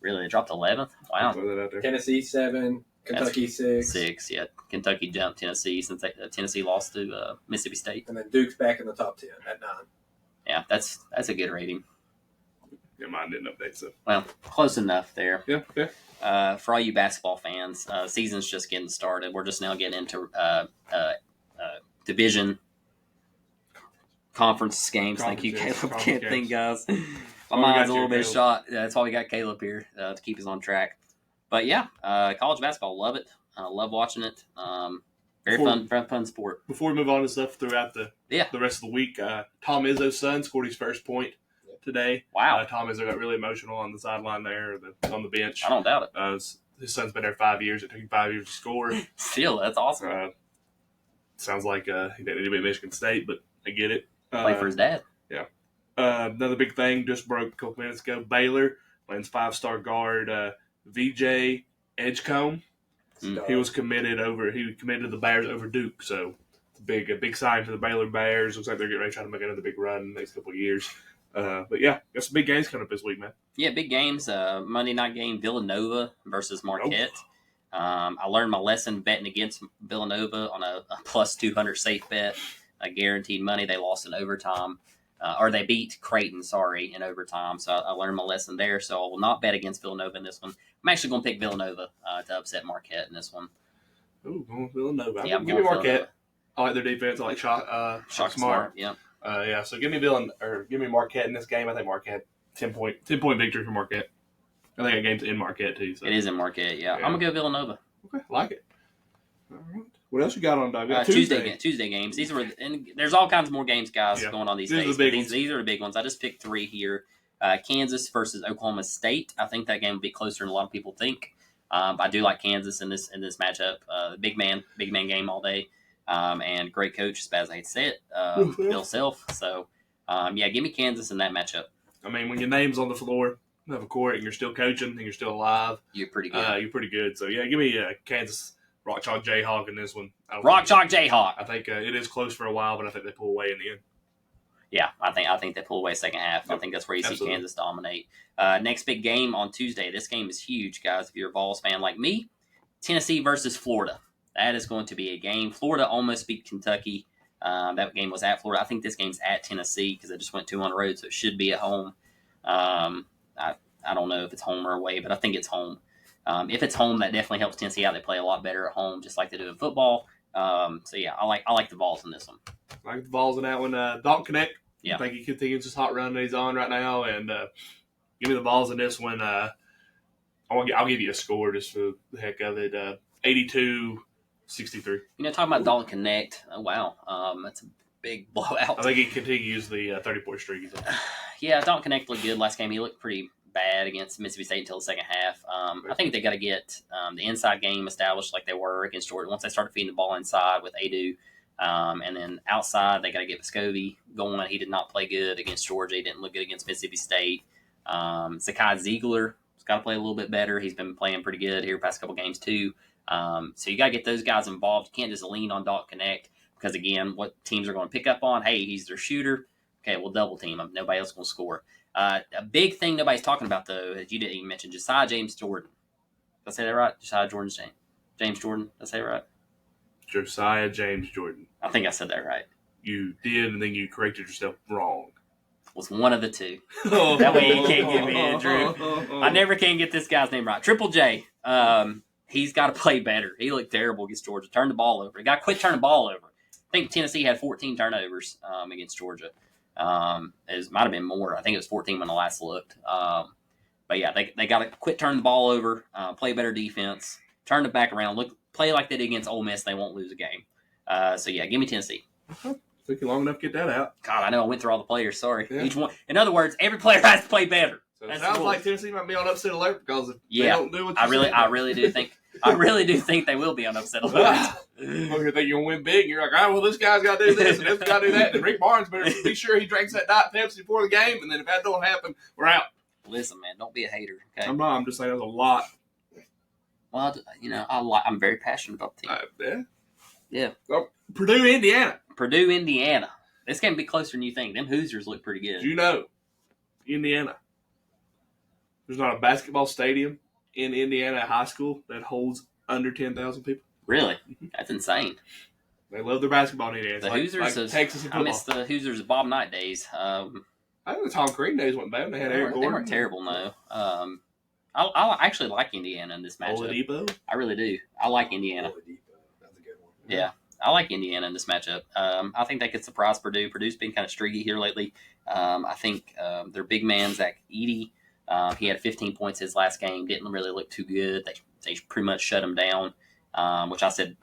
Really? They dropped 11th? Wow. Tennessee 7, Kentucky 6. 6, yeah. Kentucky jumped Tennessee since Tennessee lost to Mississippi State. And then Duke's back in the top 10 at 9. Yeah, that's a good rating. Yeah, mine didn't update, so. Well, close enough there. Yeah. For all you basketball fans, season's just getting started. We're just now getting into division conference games. Thank you, Caleb. Can't think, guys. My mind's a little bit shot. That's why we got Caleb here to keep us on track. But yeah, college basketball, love it. Love watching it. Very fun sport. Before we move on to stuff throughout the rest of the week, Tom Izzo's son scored his first point today. Wow. Tom Izzo got really emotional on the sideline there, on the bench. I don't doubt it. His son's been there 5 years. It took him 5 years to score. Still, that's awesome. Sounds like he didn't need to be at Michigan State, but I get it. Play for his dad. Yeah. Another big thing just broke a couple minutes ago. Baylor lands 5-star guard VJ Edgecombe. He was committed to the Bears over Duke, so it's a big sign for the Baylor Bears. Looks like they're getting ready to try to make another big run in the next couple of years. But yeah, got some big games coming up this week, man. Yeah, big games. Monday night game, Villanova versus Marquette. I learned my lesson betting against Villanova on a plus 200 safe bet. I guaranteed money. They lost in overtime. or they beat Creighton, in overtime. So I learned my lesson there. So I will not bet against Villanova in this one. I'm actually going to pick Villanova to upset Marquette in this one. Ooh, going with Villanova. Yeah, give me Marquette. Villanova. I like their defense. I like Shock Smart. Yeah. Yeah. So give me Marquette in this game. I think Marquette 10-point victory for Marquette. I think that game's in Marquette too. So. It is in Marquette. Yeah. I'm gonna go Villanova. Okay, like it. All right. What else you got on, Doug? Tuesday games. These were, and there's all kinds of more games, guys, going on these days. These are the big ones. I just picked 3 here. Kansas versus Oklahoma State. I think that game will be closer than a lot of people think. I do like Kansas in this matchup. Big man game all day, and great coach. As I hate to say it, Bill Self. So, give me Kansas in that matchup. I mean, when your name's on the floor of a court and you're still coaching and you're still alive, you're pretty good. You're pretty good. So give me Kansas. Rock Chalk Jayhawk in this one. Rock Chalk Jayhawk. I think it is close for a while, but I think they pull away in the end. Yeah, I think they pull away second half. Yep. I think that's where you see Kansas dominate. Next big game on Tuesday. This game is huge, guys. If you're a Vols fan like me, Tennessee versus Florida. That is going to be a game. Florida almost beat Kentucky. That game was at Florida. I think this game's at Tennessee because it just went 2 on the road, so it should be at home. I don't know if it's home or away, but I think it's home. If it's home, that definitely helps Tennessee out. They play a lot better at home, just like they do in football. I like the Vols in this one. I like the Vols in that one. Dalton Connect. Yeah. I think he continues this hot run that he's on right now, and give me the Vols in this one. I'll give you a score just for the heck of it. 82-63. Talking about Dalton Connect. Oh wow, that's a big blowout. I think he continues the 30-point streak he's on. Yeah, Dalton Connect looked good last game. He looked pretty bad against Mississippi State until the second half. I think they got to get the inside game established like they were against Georgia. Once they started feeding the ball inside with Adu, and then outside they got to get Vescovi going. He did not play good against Georgia. He didn't look good against Mississippi State. Zakai Ziegler has got to play a little bit better. He's been playing pretty good here past couple games too. So you got to get those guys involved. You can't just lean on Dalton Connect because, again, what teams are going to pick up on, hey, he's their shooter. Okay, we'll double team him. Nobody else will score. A big thing nobody's talking about, though, that you didn't even mention, Josiah James Jordan. Did I say that right? Josiah James Jordan. Did I say it right? Josiah James Jordan. I think I said that right. You did, and then you corrected yourself wrong. It was one of the two. That way you can't get me in, Drew. I never can get this guy's name right. Triple J. He's got to play better. He looked terrible against Georgia. Turned the ball over. He got to quit turning the ball over. I think Tennessee had 14 turnovers against Georgia. It might have been more. I think it was 14 when I last looked. But yeah, they got to quit turning the ball over, play better defense, turn it back around, play like they did against Ole Miss. They won't lose a game. Give me Tennessee. Took you long enough to get that out. God, I know I went through all the players. Sorry. Yeah. Each one. In other words, every player has to play better. So it sounds like Tennessee might be on upset alert because if they don't do what I really do think they will be on upset alert. You think you'll win big, and you're like, all right, well, this guy's got to do this, and this guy's got to do that. And Rick Barnes better be sure he drinks that Diet Pepsi before the game, and then if that don't happen, we're out. Listen, man, don't be a hater. Okay? I'm not. I'm just saying there's a lot. Well, I'm very passionate about the team. Yeah. Oh, Purdue, Indiana. This game will be closer than you think. Them Hoosiers look pretty good. Indiana. There's not a basketball stadium in Indiana high school that holds under 10,000 people. Really? That's insane. They love their basketball in Indiana. The Hoosiers of Texas and football. I miss the Hoosiers of Bob Knight days. I think the Tom Crean days went bad. They had Eric Gordon. They weren't terrible, no. I actually like Indiana in this matchup. Oladipo? I really do. I like Indiana. That's a good one. Yeah. I like Indiana in this matchup. I think they could surprise Purdue. Purdue's been kind of streaky here lately. I think their big man, Zach Edey, he had 15 points his last game. Didn't really look too good. They pretty much shut him down, which I said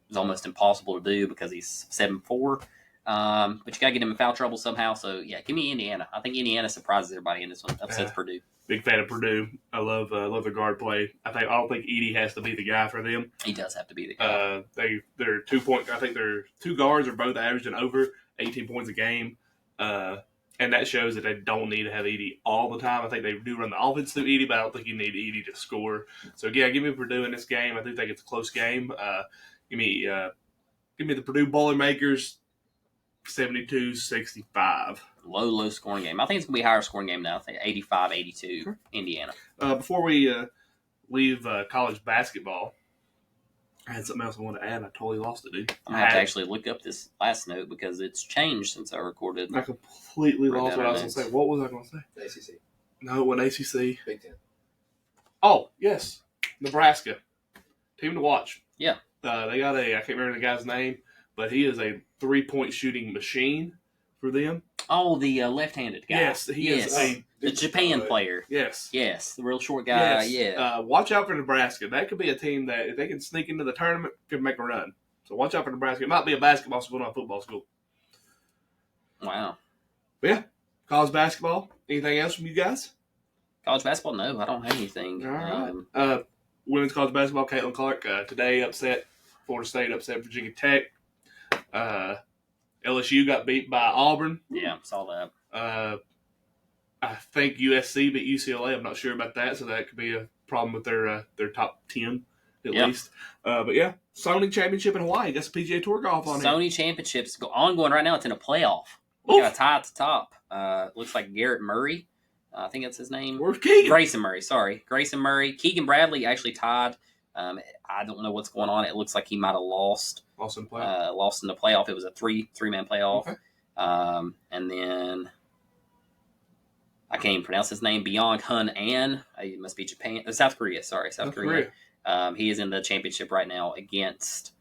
was almost impossible to do because he's 7'4". But you got to get him in foul trouble somehow. So, yeah, give me Indiana. I think Indiana surprises everybody in this one. Upsets Purdue. Big fan of Purdue. I love their guard play. I don't think Edey has to be the guy for them. He does have to be the guy. They're 2 point. I think their two guards are both averaging over 18 points a game, and that shows that they don't need to have Edey all the time. I think they do run the offense through Edey, but I don't think you need Edey to score. So yeah, give me Purdue in this game. I do think it's a close game. Give me the Purdue Boilermakers 72-65. Low scoring game. I think it's going to be a higher scoring game now. I think 85-82, sure. Indiana. Before we leave college basketball, I had something else I wanted to add. I totally lost it, dude. I'm going to have to actually look up this last note because it's changed since I recorded. I completely lost what I was going to say. What was I going to say? ACC. No, it wasn't ACC. Big Ten. Oh, yes. Nebraska. Team to watch. Yeah. They got I can't remember the guy's name, but he is a 3-point shooting machine for them. Oh, the left-handed guy. Yes, he is the Japan player. Yes. Yes, the real short guy. Yes. Yeah. Watch out for Nebraska. That could be a team that, if they can sneak into the tournament, could make a run. So watch out for Nebraska. It might be a basketball school, not a football school. Wow. But yeah, college basketball. Anything else from you guys? College basketball? No, I don't have anything. All right. Women's college basketball, Caitlin Clark today upset Florida State, upset Virginia Tech. LSU got beat by Auburn. Yeah, saw that. I think USC beat UCLA. I'm not sure about that, so that could be a problem with their top 10 at least. But yeah, Sony Championship in Hawaii. That's the PGA Tour golf on Sony Championship's ongoing right now. It's in a playoff. We got a tie at the top. Looks like Garrett Murray. I think that's his name. Where's Keegan? Grayson Murray. Sorry, Grayson Murray. Keegan Bradley actually tied. I don't know what's going on. It looks like he might have lost. Lost in the playoff. Lost in the playoff. It was a three-man playoff. Okay. And then I can't even pronounce his name. Byung Hun An. It must be Japan. South Korea. Sorry, South Korea. He is in the championship right now against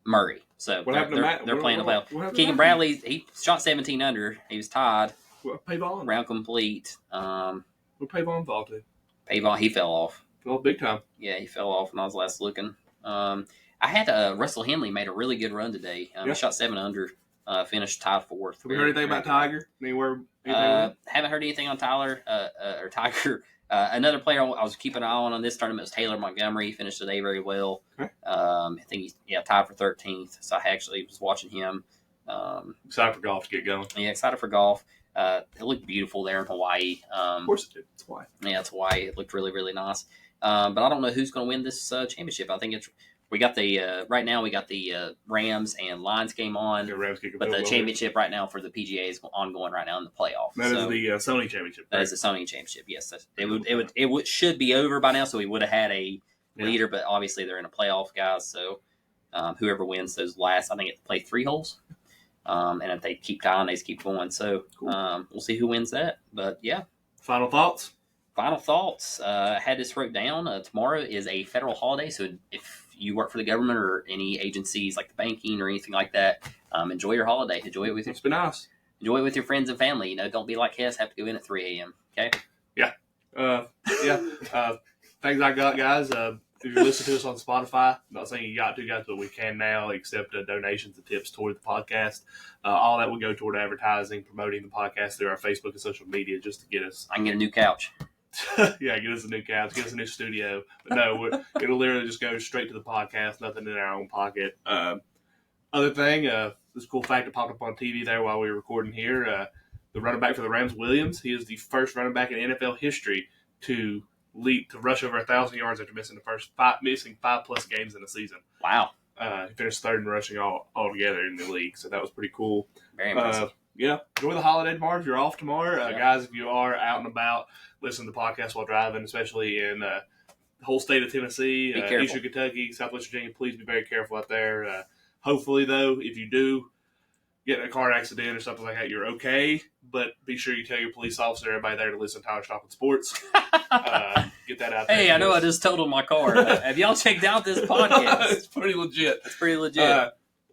Murray. So they're playing the playoff. Keegan Bradley, he shot 17 under. He was tied. Pavon. Round complete. Where Pavon fall to? Pavon, he fell off. Fell off big time. Yeah, he fell off when I was last looking. I had Russell Henley made a really good run today. He shot 7 under, finished tied 4th. Have we heard anything about Tiger? Haven't heard anything on Tyler or Tiger. Another player I was keeping an eye on this tournament was Taylor Montgomery. He finished today very well. Okay. I think he's tied for 13th. So I actually was watching him. Excited for golf to get going. Yeah, excited for golf. It looked beautiful there in Hawaii. Of course it did. It's Hawaii. Yeah, it's Hawaii. It looked really, really nice. But I don't know who's going to win this championship. I think we got the right now we got the Rams and Lions game on. Yeah, Rams but the championship right now for the PGA is ongoing right now in the playoff. That is the Sony Championship. That is the Sony Championship. Yes, it should be over by now. So we would have had a leader, but obviously they're in a playoff, guys. So whoever wins those last, I think it play 3 holes. And if they keep tying, they just keep going. So cool. We'll see who wins that. But yeah. Final thoughts? I had this wrote down. Tomorrow is a federal holiday. So if you work for the government or any agencies like the banking or anything like that, enjoy your holiday. Enjoy it with It's been nice. Enjoy it with your friends and family. Don't be like Hess, have to go in at 3 a.m. Okay? Yeah. Things I got, guys. If you listen to us on Spotify, I'm not saying you got to, guys, but we can now accept donations and tips toward the podcast. All that will go toward advertising, promoting the podcast through our Facebook and social media just to get us. I can get a new couch. Yeah, get us a new couch, get us a new studio. But no, it'll literally just go straight to the podcast, nothing in our own pocket. Other thing, this cool fact that popped up on TV there while we were recording here, the running back for the Rams, Williams, he is the first running back in NFL history to rush over 1,000 yards after missing 5+ games in a season. Wow. He finished 3rd in rushing altogether in the league, so that was pretty cool. Very impressive. Enjoy the holiday tomorrow if you're off tomorrow. Guys, if you are out and about, listen to the podcast while driving, especially in the whole state of Tennessee, Eastern Kentucky, Southwest Virginia. Please be very careful out there. Hopefully, though, if you do get in a car accident or something like that, you're okay. But be sure you tell your police officer, everybody there, to listen to Tyler Stopping Sports. Get that out there. Hey, I know I just totaled my car. Have y'all checked out this podcast? It's pretty legit.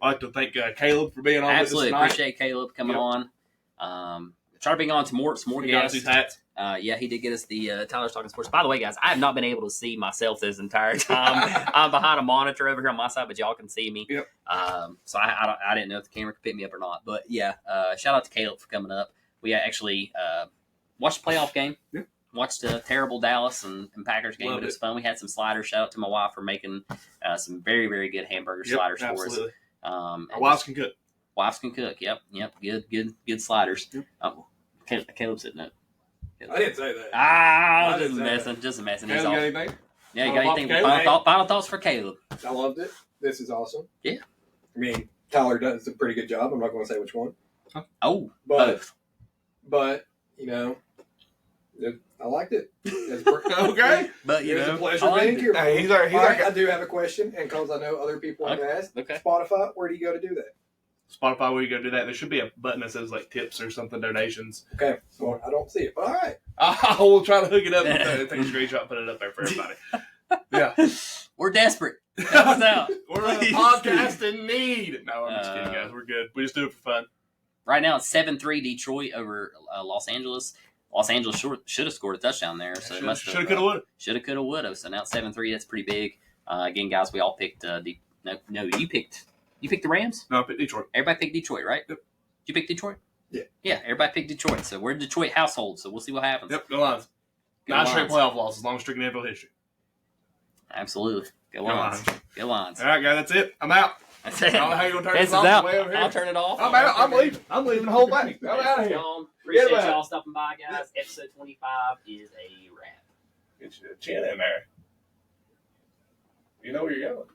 I'd like to thank Caleb for being on with us tonight. Absolutely. Appreciate Caleb coming on. Try to bring on some more guests. Hats. He did get us the Tyler's Talking Sports. By the way, guys, I have not been able to see myself this entire time. I'm behind a monitor over here on my side, but y'all can see me. Yep. So I didn't know if the camera could pick me up or not. But yeah, shout out to Caleb for coming up. We actually watched the playoff game. Yeah. Watched a terrible Dallas and Packers game, but it was fun. We had some sliders. Shout out to my wife for making some very, very good hamburger sliders for us. Our wives can cook. Wives can cook. Yep. Good sliders. Yep. Caleb said no. I didn't say that. Just messing. Caleb, got anything? Yeah, you got anything? Final thoughts for Caleb? I loved it. This is awesome. Yeah. I mean, Tyler does a pretty good job. I'm not going to say which one. Oh, but, both. But, I liked it. Okay. But you It's a know, pleasure I liked being it. here. Hey, he's All our right, guy. I do have a question, and because I know other people have asked, Okay. Spotify, where do you go to do that? Spotify, where you go do that? There should be a button that says like tips or something, donations. Okay, well, I don't see it, but all right. I will try to hook it up and take a screenshot and put it up there for everybody. Yeah. We're desperate. Help us out. We're a podcast in need. No, I'm just kidding, guys. We're good. We just do it for fun. Right now, it's 7-3 Detroit over Los Angeles. Los Angeles should have scored a touchdown there, so Shoulda, coulda, woulda. Shoulda, coulda, woulda. So now it's 7-3. That's pretty big. Again, guys, we all picked. You picked the Rams. No, I picked Detroit. Everybody picked Detroit, right? Yep. Did you pick Detroit? Yeah. Yeah, everybody picked Detroit. So we're a Detroit household. So we'll see what happens. Yep, go Lions. Go 9 straight Lions. playoff losses, longest streak in NFL history. Absolutely. Go Go Lions. Lions. Go Lions. All right, guys, that's it. I'm out. That's I it. don't know how you're going to turn This this is off. out. Way over here. I'll turn it off. I'm out. I'm leaving. I'm leaving the whole thing. I'm out of here. Appreciate Get y'all stopping by, guys. Episode 25 is a wrap. Get your chin in there. You know where you're going.